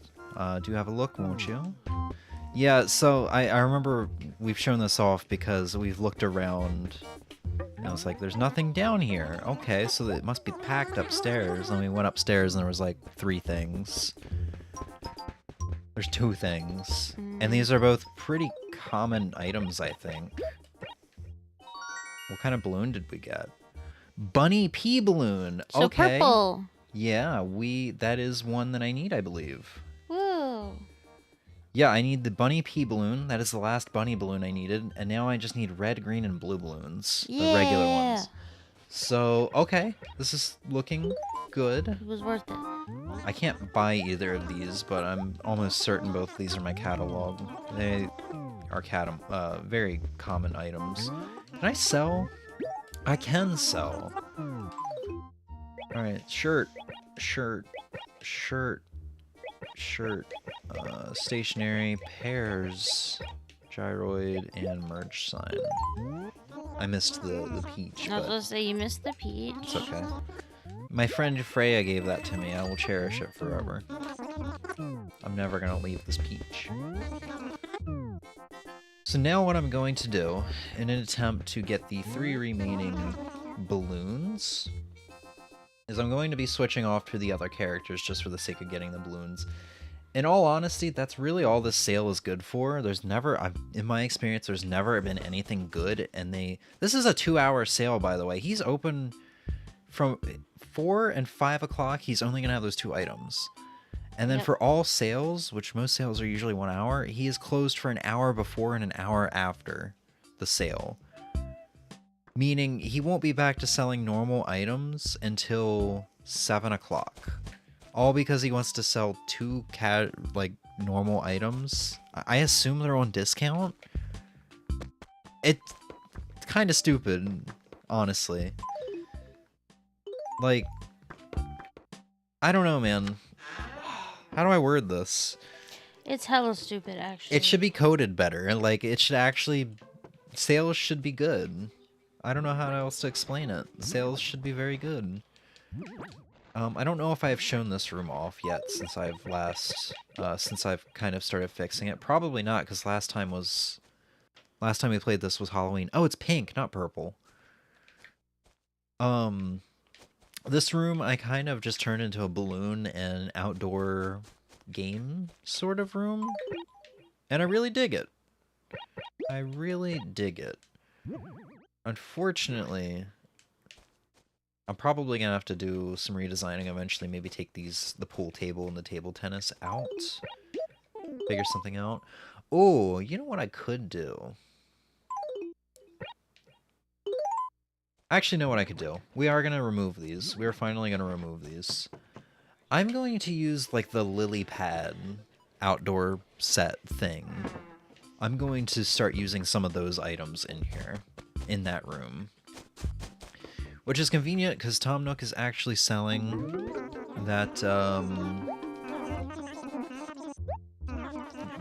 Speaker 1: Do have a look, won't you? Yeah, so I remember we've shown this off because we've looked around and I was like, there's nothing down here. Okay, so it must be packed upstairs. And we went upstairs and there was like 3 things. There's 2 things. And these are both pretty common items, I think. What kind of balloon did we get? Bunny pea balloon.
Speaker 2: So
Speaker 1: okay.
Speaker 2: purple.
Speaker 1: Yeah, that is one that I need, I believe.
Speaker 2: Woo.
Speaker 1: Yeah, I need the bunny pea balloon. That is the last bunny balloon I needed. And now I just need red, green, and blue balloons.
Speaker 2: Yeah.
Speaker 1: The regular ones. So, okay. This is looking good.
Speaker 2: It was worth it.
Speaker 1: I can't buy either of these, but I'm almost certain both of these are my catalog. They are very common items. Can I sell? I can sell. Alright, shirt. Stationery, pears, gyroid, and merge sign. I missed the peach.
Speaker 2: I was
Speaker 1: But
Speaker 2: gonna say you missed the peach.
Speaker 1: it's okay. My friend Freya gave that to me. I will cherish it forever. I'm never gonna leave this peach. So now what I'm going to do, in an attempt to get the 3 remaining balloons, is I'm going to be switching off to the other characters just for the sake of getting the balloons. In all honesty, that's really all this sale is good for. There's never, in my experience, there's never been anything good, and this is a 2-hour sale, by the way. He's open from 4 and 5 o'clock. He's only going to have those 2 items. And then for all sales, which most sales are usually 1 hour, he is closed for an hour before and an hour after the sale. Meaning he won't be back to selling normal items until 7 o'clock. All because he wants to sell 2 normal items. I assume they're on discount. It's kind of stupid, honestly. Like, I don't know, man. How do I word this?
Speaker 2: It's hella stupid, actually.
Speaker 1: It should be coded better. Like, it should actually... Sales should be good. I don't know how else to explain it. Sales should be very good. I don't know if I have shown this room off yet since I've kind of started fixing it. Probably not, because last time we played this was Halloween. Oh, it's pink, not purple. This room I kind of just turned into a balloon and outdoor game sort of room. And I really dig it. I really dig it. Unfortunately, I'm probably gonna have to do some redesigning eventually, maybe take the pool table and the table tennis out. Figure something out. Oh, you know what I could do? I actually know what I could do. We are gonna remove these. We are finally gonna remove these. I'm going to use, like, the lily pad outdoor set thing. I'm going to start using some of those items in here, in that room. Which is convenient, because Tom Nook is actually selling that,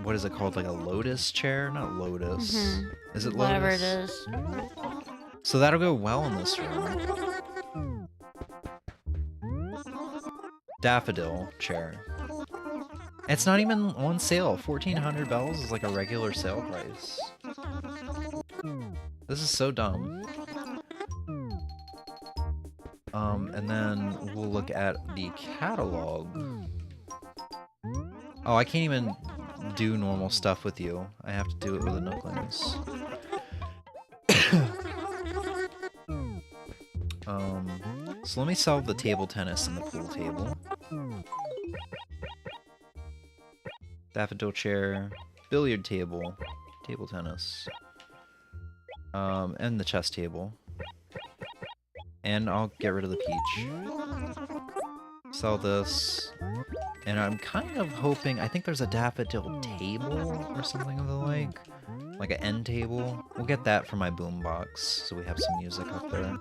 Speaker 1: what is it called? Like a lotus chair? Not lotus. Is it lotus?
Speaker 2: Whatever it is.
Speaker 1: So that'll go well in this room. Daffodil chair. It's not even on sale. 1,400 bells is like a regular sale price. This is so dumb. And then we'll look at the catalog. Oh, I can't even do normal stuff with you. I have to do it with the Nooklings. So let me sell the table tennis and the pool table. Daffodil chair, billiard table, table tennis, and the chess table. And I'll get rid of the peach. Sell this. And I'm kind of hoping, I think there's a daffodil table or something of the like an end table. We'll get that for my boombox, so we have some music up there.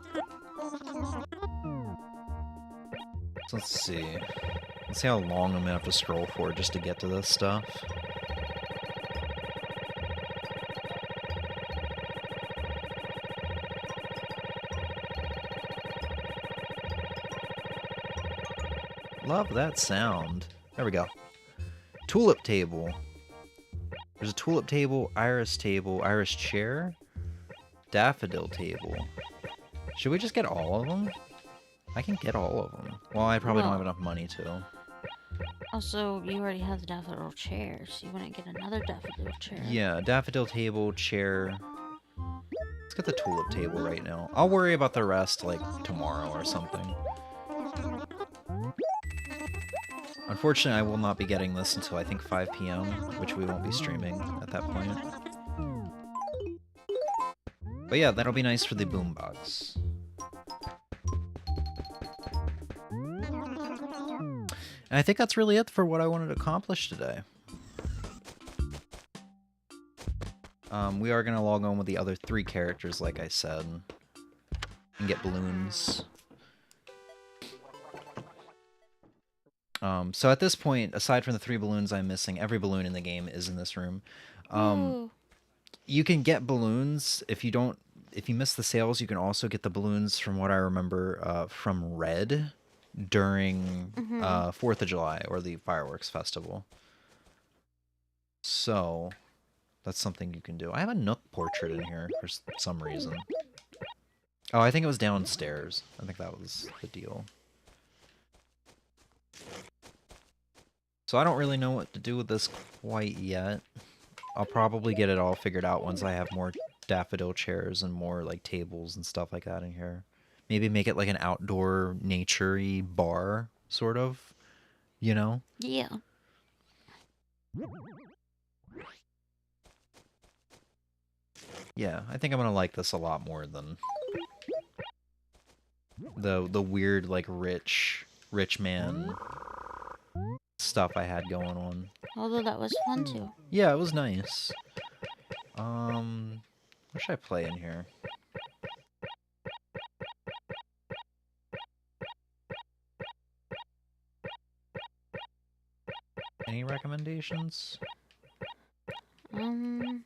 Speaker 1: So let's see. Let's see how long I'm gonna have to scroll for just to get to this stuff. Love that sound. There we go. Tulip table. There's a tulip table, iris chair, daffodil table. Should we just get all of them? I can get all of them. Well, I probably don't have enough money to.
Speaker 2: Also, you already have the daffodil chair, so you wouldn't get another daffodil chair.
Speaker 1: Yeah, daffodil table, chair. Let's get the tulip table right now. I'll worry about the rest, like, tomorrow or something. Unfortunately, I will not be getting this until, I think, 5 p.m., which we won't be streaming at that point. But yeah, that'll be nice for the boombox. And I think that's really it for what I wanted to accomplish today. We are going to log on with the other 3 characters, like I said, and get balloons. So at this point, aside from the 3 balloons I'm missing, every balloon in the game is in this room. You can get balloons if you miss the sales. You can also get the balloons, from what I remember, from Red during 4th of July or the fireworks festival. So that's something you can do. I have a Nook portrait in here for some reason. Oh, I think it was downstairs. I think that was the deal. So I don't really know what to do with this quite yet. I'll probably get it all figured out once I have more daffodil chairs and more like tables and stuff like that in here. Maybe make it like an outdoor nature-y bar, sort of, you know?
Speaker 2: Yeah.
Speaker 1: Yeah, I think I'm gonna like this a lot more than the weird like rich man stuff I had going on.
Speaker 2: Although that was fun too.
Speaker 1: Yeah, it was nice. What should I play in here? Any recommendations?
Speaker 2: Um,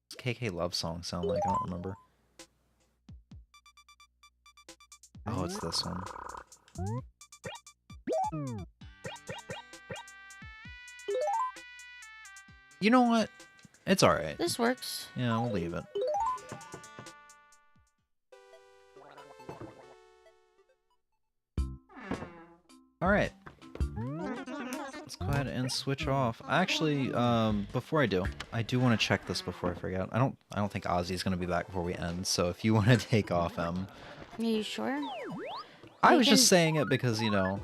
Speaker 1: What's KK Love Song sound like? I don't remember. Oh, it's this one. You know what? It's alright.
Speaker 2: this works.
Speaker 1: Yeah, we'll leave it. Alright. Let's go ahead and switch off. Actually, before I do want to check this before I forget. I don't think Ozzy's gonna be back before we end, so if you want to take off him.
Speaker 2: Are you sure?
Speaker 1: I was just saying it because, you know.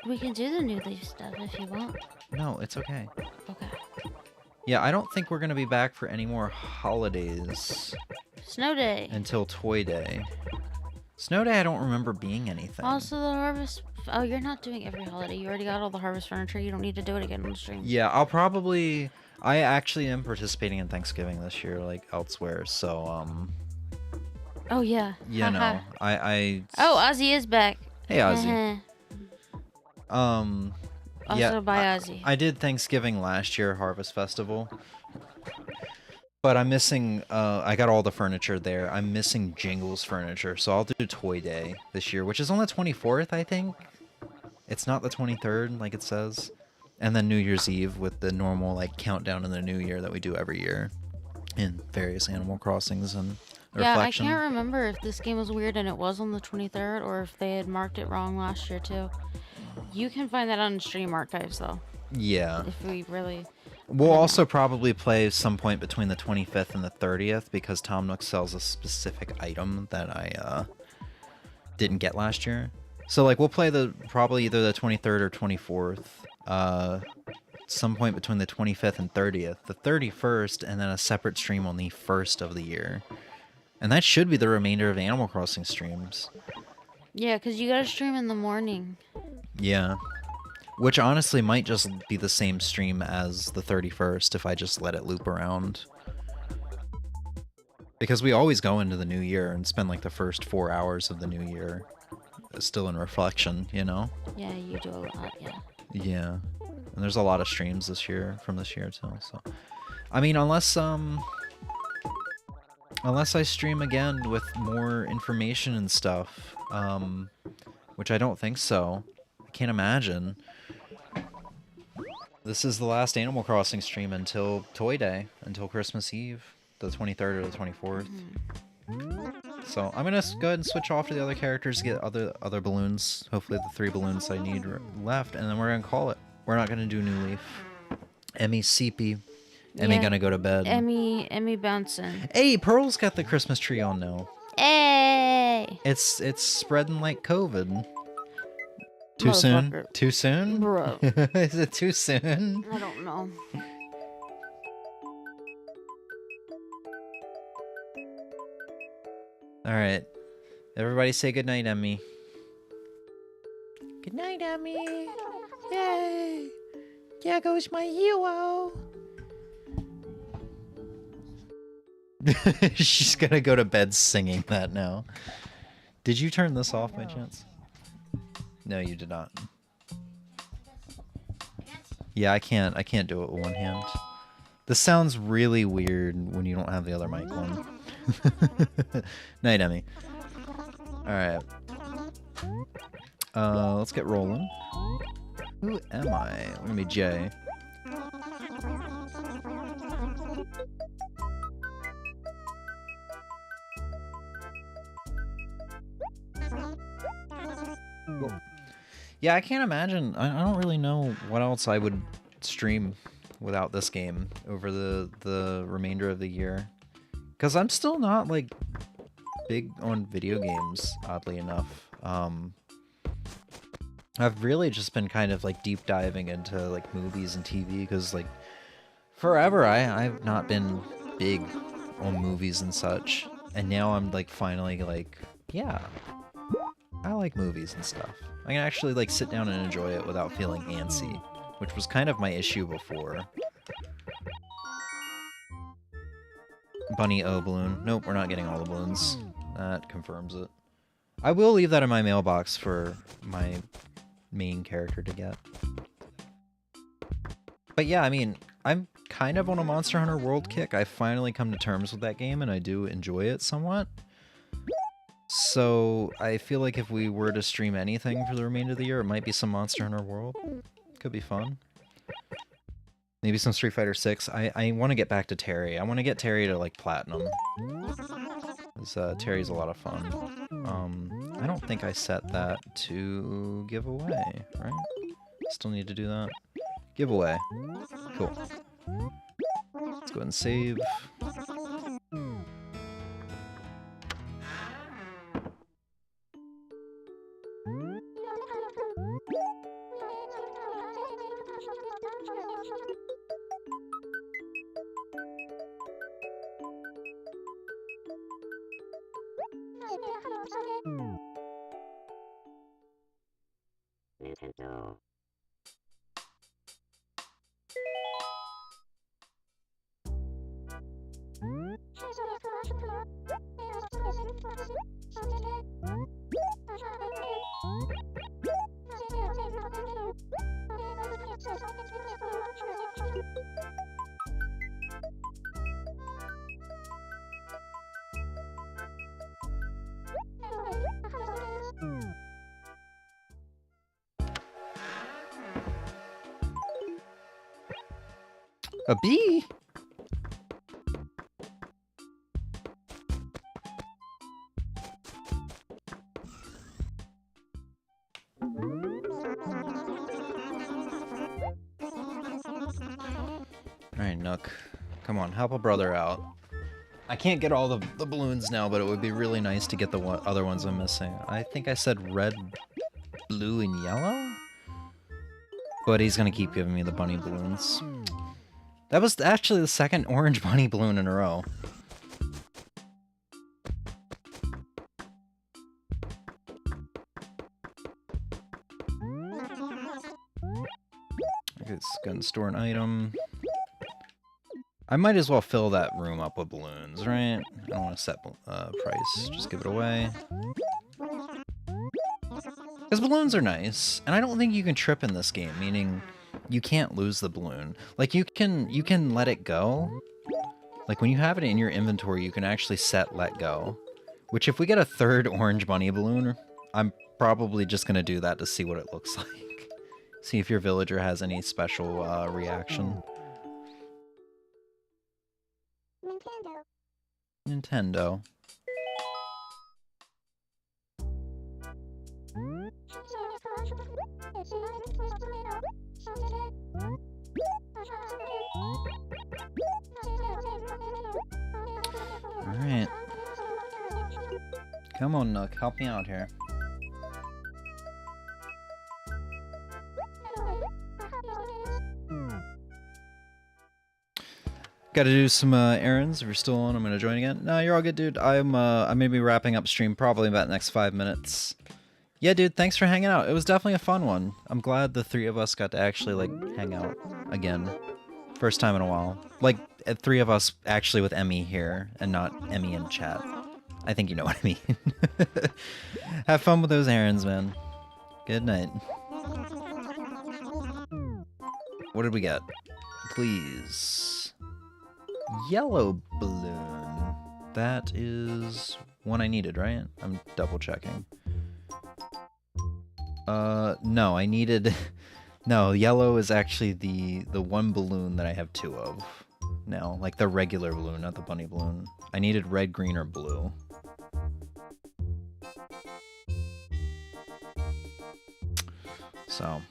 Speaker 2: We can do the New Leaf stuff if you want.
Speaker 1: No, it's okay.
Speaker 2: Okay.
Speaker 1: Yeah, I don't think we're gonna be back for any more holidays
Speaker 2: Snow Day.
Speaker 1: until Toy Day. Snow Day, I don't remember being anything.
Speaker 2: Also the harvest. Oh, you're not doing every holiday. You already got all the harvest furniture. You don't need to do it again on the stream.
Speaker 1: Yeah, I'll probably... I actually am participating in Thanksgiving this year, like, elsewhere, so,
Speaker 2: Oh, yeah.
Speaker 1: you know, I...
Speaker 2: Oh, Ozzy is back.
Speaker 1: Hey, Ozzy.
Speaker 2: Also,
Speaker 1: yeah,
Speaker 2: by Ozzy.
Speaker 1: I did Thanksgiving last year, Harvest Festival. But I'm missing, I got all the furniture there. I'm missing Jingle's furniture, so I'll do Toy Day this year, which is on the 24th, I think. It's not the 23rd, like it says. And then New Year's Eve with the normal, like, countdown in the new year that we do every year in various Animal Crossings and
Speaker 2: Yeah, I
Speaker 1: Reflection.
Speaker 2: can't remember if this game was weird and it was on the 23rd or if they had marked it wrong last year too. You can find that on Stream Archives though,
Speaker 1: Yeah.
Speaker 2: if we really...
Speaker 1: We'll also probably play some point between the 25th and the 30th because Tom Nook sells a specific item that I didn't get last year. So like we'll play probably either the 23rd or 24th, some point between the 25th and 30th, the 31st, and then a separate stream on the 1st of the year. And that should be the remainder of Animal Crossing streams.
Speaker 2: Yeah, because you gotta stream in the morning.
Speaker 1: Yeah. Which honestly might just be the same stream as the 31st if I just let it loop around. Because we always go into the new year and spend like the first 4 hours of the new year still in reflection, you know?
Speaker 2: Yeah, you do a lot, yeah.
Speaker 1: Yeah. And there's a lot of streams this year, from this year too, so... I mean, unless I stream again with more information and stuff, which I don't think so. I can't imagine. This is the last Animal Crossing stream until Toy Day, until Christmas Eve, the 23rd or the 24th. So I'm gonna go ahead and switch off to the other characters, get other balloons, hopefully the 3 balloons I need left, and then we're gonna call it. We're not gonna do New Leaf. Emmy Seepy. Emmy gonna go to bed.
Speaker 2: Emmy bouncing.
Speaker 1: Hey, Pearl's got the Christmas tree on now.
Speaker 2: Hey!
Speaker 1: It's spreading like COVID. Too soon? Too soon?
Speaker 2: Bro.
Speaker 1: Is it too soon?
Speaker 2: I don't know.
Speaker 1: Alright. Everybody say goodnight, Emmy. Good night, Emmy. Yay! There goes my hero. She's gonna go to bed singing that now. Did you turn this off by chance? No, you did not. Yeah, I can't do it with one hand. This sounds really weird when you don't have the other mic on. Night, Emmy. Alright. Let's get rolling. Who am I? I'm gonna be Jay. Cool. Yeah, I can't imagine. I don't really know what else I would stream without this game over the remainder of the year. Because I'm still not, like, big on video games, oddly enough. I've really just been kind of, like, deep diving into, like, movies and TV, because, like, forever I've not been big on movies and such. And now I'm, like, finally, like, yeah, I like movies and stuff. I can actually, like, sit down and enjoy it without feeling antsy, which was kind of my issue before. Bunny O balloon. Nope, we're not getting all the balloons. That confirms it. I will leave that in my mailbox for my main character to get. But yeah, I mean, I'm kind of on a Monster Hunter World kick. I've finally come to terms with that game, and I do enjoy it somewhat. So I feel like if we were to stream anything for the remainder of the year, it might be some Monster Hunter World. Could be fun. Maybe some Street Fighter 6. I want to get back to Terry. I want to get Terry to, like, Platinum. Terry's a lot of fun. I don't think I set that to give away, right? Still need to do that. Giveaway. Cool. Let's go ahead and save. A bee? Alright, Nook. Come on, help a brother out. I can't get all the balloons now, but it would be really nice to get the other ones I'm missing. I think I said red, blue, and yellow? But he's gonna keep giving me the bunny balloons. That was actually the second orange bunny balloon in a row. Okay, it's gonna store an item. I might as well fill that room up with balloons, right? I don't want to set price. Just give it away. Because balloons are nice, and I don't think you can trip in this game, meaning you can't lose the balloon. Like, you can let it go. Like, when you have it in your inventory, you can actually set let go. Which, if we get a third orange bunny balloon, I'm probably just going to do that to see what it looks like. See if your villager has any special reaction. Nintendo. Alright. Come on, Nook, help me out here. Gotta do some errands. If you're still on, I'm gonna join again. No, you're all good, dude. I'm gonna be wrapping up stream probably about the next 5 minutes. Yeah, dude, thanks for hanging out. It was definitely a fun one. I'm glad the three of us got to actually, like, hang out again. First time in a while. Like, three of us actually with Emmy here, and not Emmy in chat. I think you know what I mean. Have fun with those errands, man. Good night. What did we get? Please. Yellow balloon. That is one I needed, right? I'm double checking. No, I needed... No, yellow is actually the one balloon that I have two of now. Like the regular balloon, not the bunny balloon. I needed red, green, or blue. So,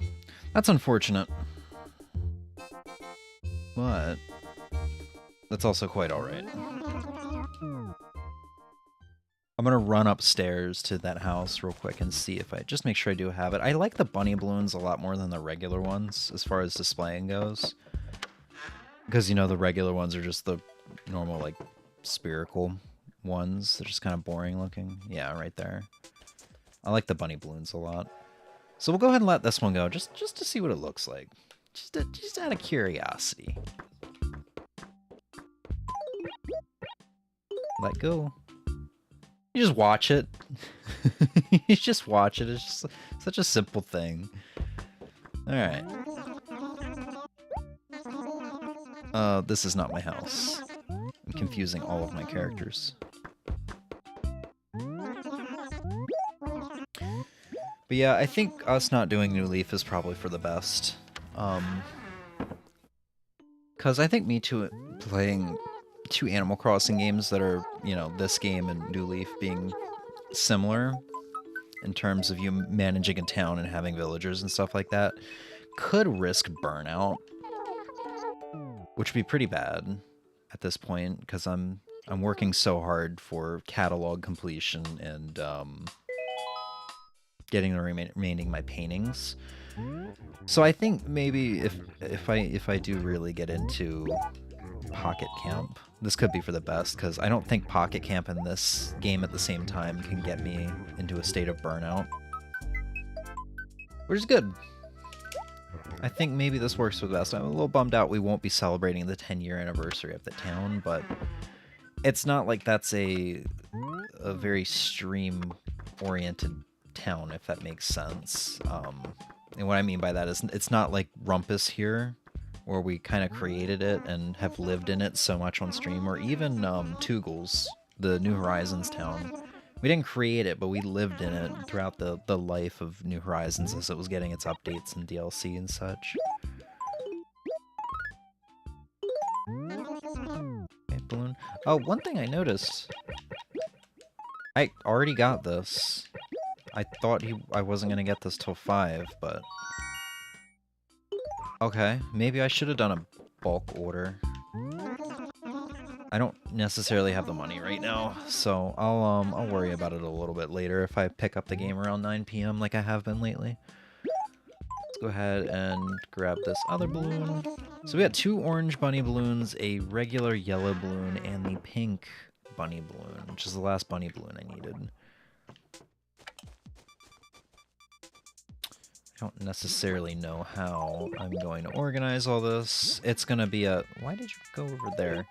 Speaker 1: that's unfortunate. But, that's also quite alright. I'm gonna run upstairs to that house real quick and see if I... Just make sure I do have it. I like the bunny balloons a lot more than the regular ones, as far as displaying goes. Because, you know, the regular ones are just the normal, like, spherical ones. They're just kind of boring looking. Yeah, right there. I like the bunny balloons a lot. So we'll go ahead and let this one go, just to see what it looks like. Just out of curiosity. Let go. You just watch it. You just watch it. It's just such a simple thing. Alright. This is not my house. I'm confusing all of my characters. But yeah, I think us not doing New Leaf is probably for the best. Because I think me too playing two Animal Crossing games that are, you know, this game and New Leaf being similar in terms of you managing a town and having villagers and stuff like that could risk burnout, which would be pretty bad at this point because I'm working so hard for catalog completion and getting the remaining my paintings. So I think maybe if I do really get into Pocket Camp, this could be for the best, because I don't think Pocket Camp and this game at the same time can get me into a state of burnout. Which is good. I think maybe this works for the best. I'm a little bummed out we won't be celebrating the 10-year anniversary of the town, but it's not like that's a very stream-oriented town, if that makes sense. And what I mean by that is it's not like Rumpus here, where we kind of created it and have lived in it so much on stream, or even Poogles, the New Horizons town. We didn't create it, but we lived in it throughout the life of New Horizons as it was getting its updates and DLC and such. Oh, one thing I noticed. I already got this. I thought I wasn't gonna get this till 5, but... Okay, maybe I should have done a bulk order. I don't necessarily have the money right now, so I'll worry about it a little bit later if I pick up the game around 9 p.m. like I have been lately. Let's go ahead and grab this other balloon. So we got 2 orange bunny balloons, a regular yellow balloon, and the pink bunny balloon, which is the last bunny balloon I needed. I don't necessarily know how I'm going to organize all this. It's gonna be a... Why did you go over there?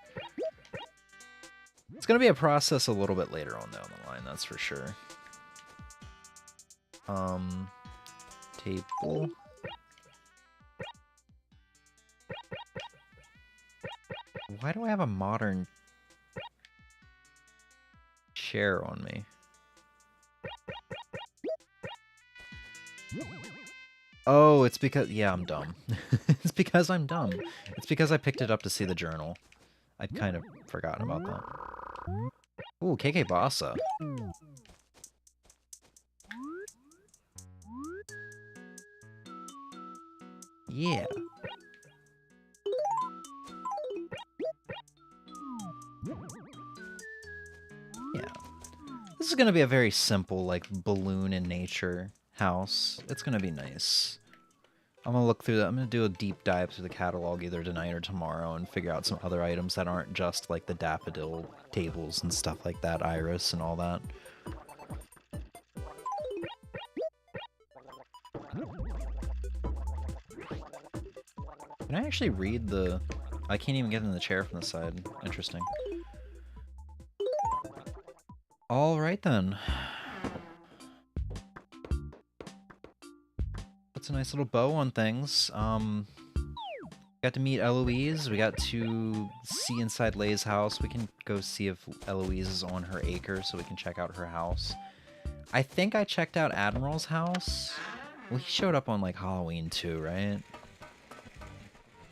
Speaker 1: It's gonna be a process a little bit later on down the line, that's for sure. Table. Why do I have a modern chair on me? Oh, it's because... Yeah, I'm dumb. It's because I'm dumb. It's because I picked it up to see the journal. I'd kind of forgotten about that. Ooh, KK Bassa. Yeah. Yeah. This is gonna be a very simple, like, balloon in nature house. It's gonna be nice. I'm gonna look through that. I'm gonna do a deep dive through the catalog either tonight or tomorrow and figure out some other items that aren't just like the daffodil tables and stuff like that, iris and all that. Can I actually read the... I can't even get in the chair from the side. Interesting. Alright then. That's a nice little bow on things. Got to meet Eloise. We got to see inside Lay's house. We can go see if Eloise is on her acre so we can check out her house. I think I checked out Admiral's house. Well, he showed up on like Halloween too, right?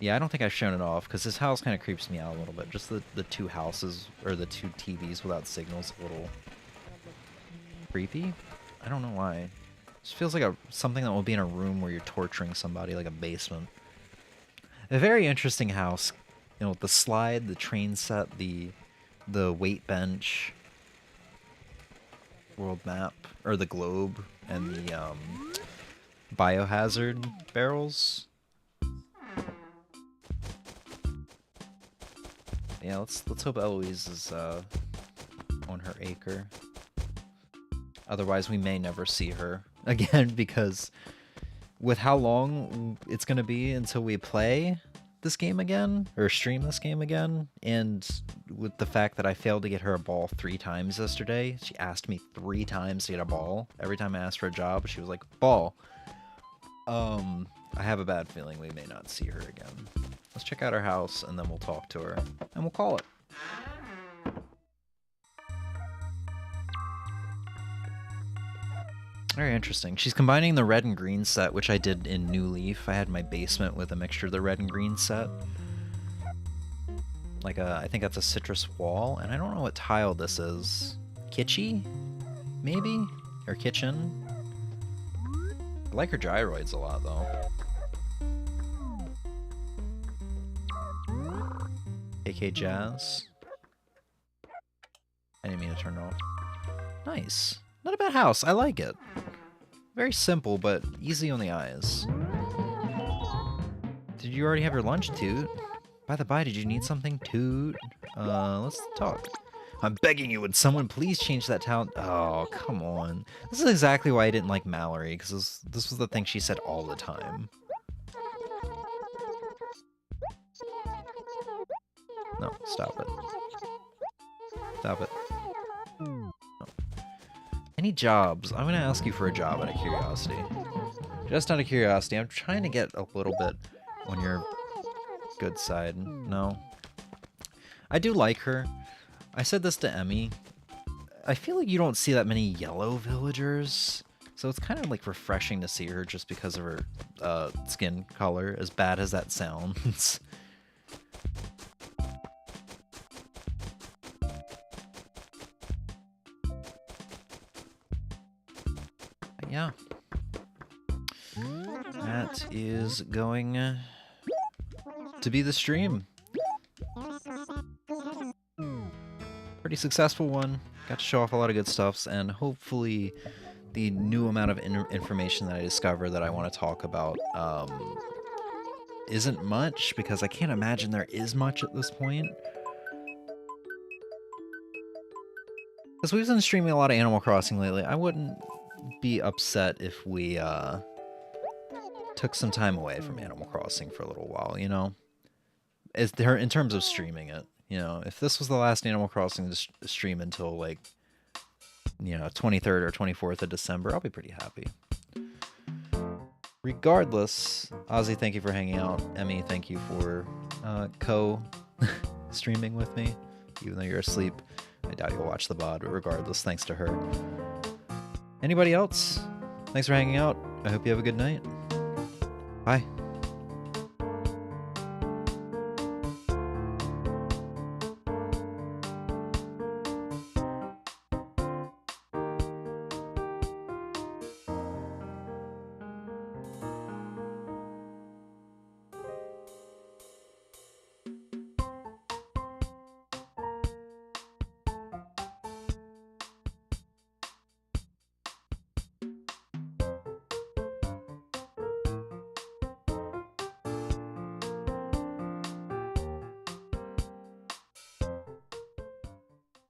Speaker 1: Yeah, I don't think I've shown it off because his house kind of creeps me out a little bit. Just the 2 houses, or the 2 TVs without signals, a little creepy. I don't know why. It just feels like something that will be in a room where you're torturing somebody, like a basement. A very interesting house. You know, with the slide, the train set, the weight bench, world map, or the globe, and the biohazard barrels. Yeah, let's hope Eloise is on her acre. Otherwise, we may never see her again because with how long it's gonna be until we play this game again or stream this game again, and with the fact that I failed to get her a ball 3 times yesterday, she asked me 3 times to get a ball. Every time I asked for a job, she was like, "Ball." I have a bad feeling we may not see her again. Let's check out her house, and then we'll talk to her, and we'll call it. Very interesting. She's combining the red and green set, which I did in New Leaf. I had my basement with a mixture of the red and green set. Like I think that's a citrus wall, and I don't know what tile this is. Kitschy? Maybe? Or kitchen? I like her gyroids a lot, though. AK Jazz. I didn't mean to turn it off. Nice. Not a bad house. I like it. Very simple, but easy on the eyes. Did you already have your lunch, Toot? By the by, did you need something, Toot? Let's talk. I'm begging you, would someone please change that town? Oh, come on. This is exactly why I didn't like Mallory, because this was the thing she said all the time. No, stop it. Stop it. No. Any jobs? I'm gonna ask you for a job out of curiosity. Just out of curiosity, I'm trying to get a little bit on your good side. No. I do like her. I said this to Emmy. I feel like you don't see that many yellow villagers, so it's kind of like refreshing to see her just because of her skin color, as bad as that sounds. yeah. That is going to be the stream. Pretty successful one. Got to show off a lot of good stuffs, and hopefully the new amount of information that I discovered that I want to talk about isn't much, because I can't imagine there is much at this point. Because we've been streaming a lot of Animal Crossing lately. I wouldn't be upset if we took some time away from Animal Crossing for a little while, you know? In terms of streaming it, you know? If this was the last Animal Crossing to stream until, like, you know, 23rd or 24th of December, I'll be pretty happy. Regardless, Ozzy, thank you for hanging out. Emmy, thank you for co-streaming with me, even though you're asleep. I doubt you'll watch the VOD, but regardless, thanks to her. Anybody else? Thanks for hanging out. I hope you have a good night. Bye.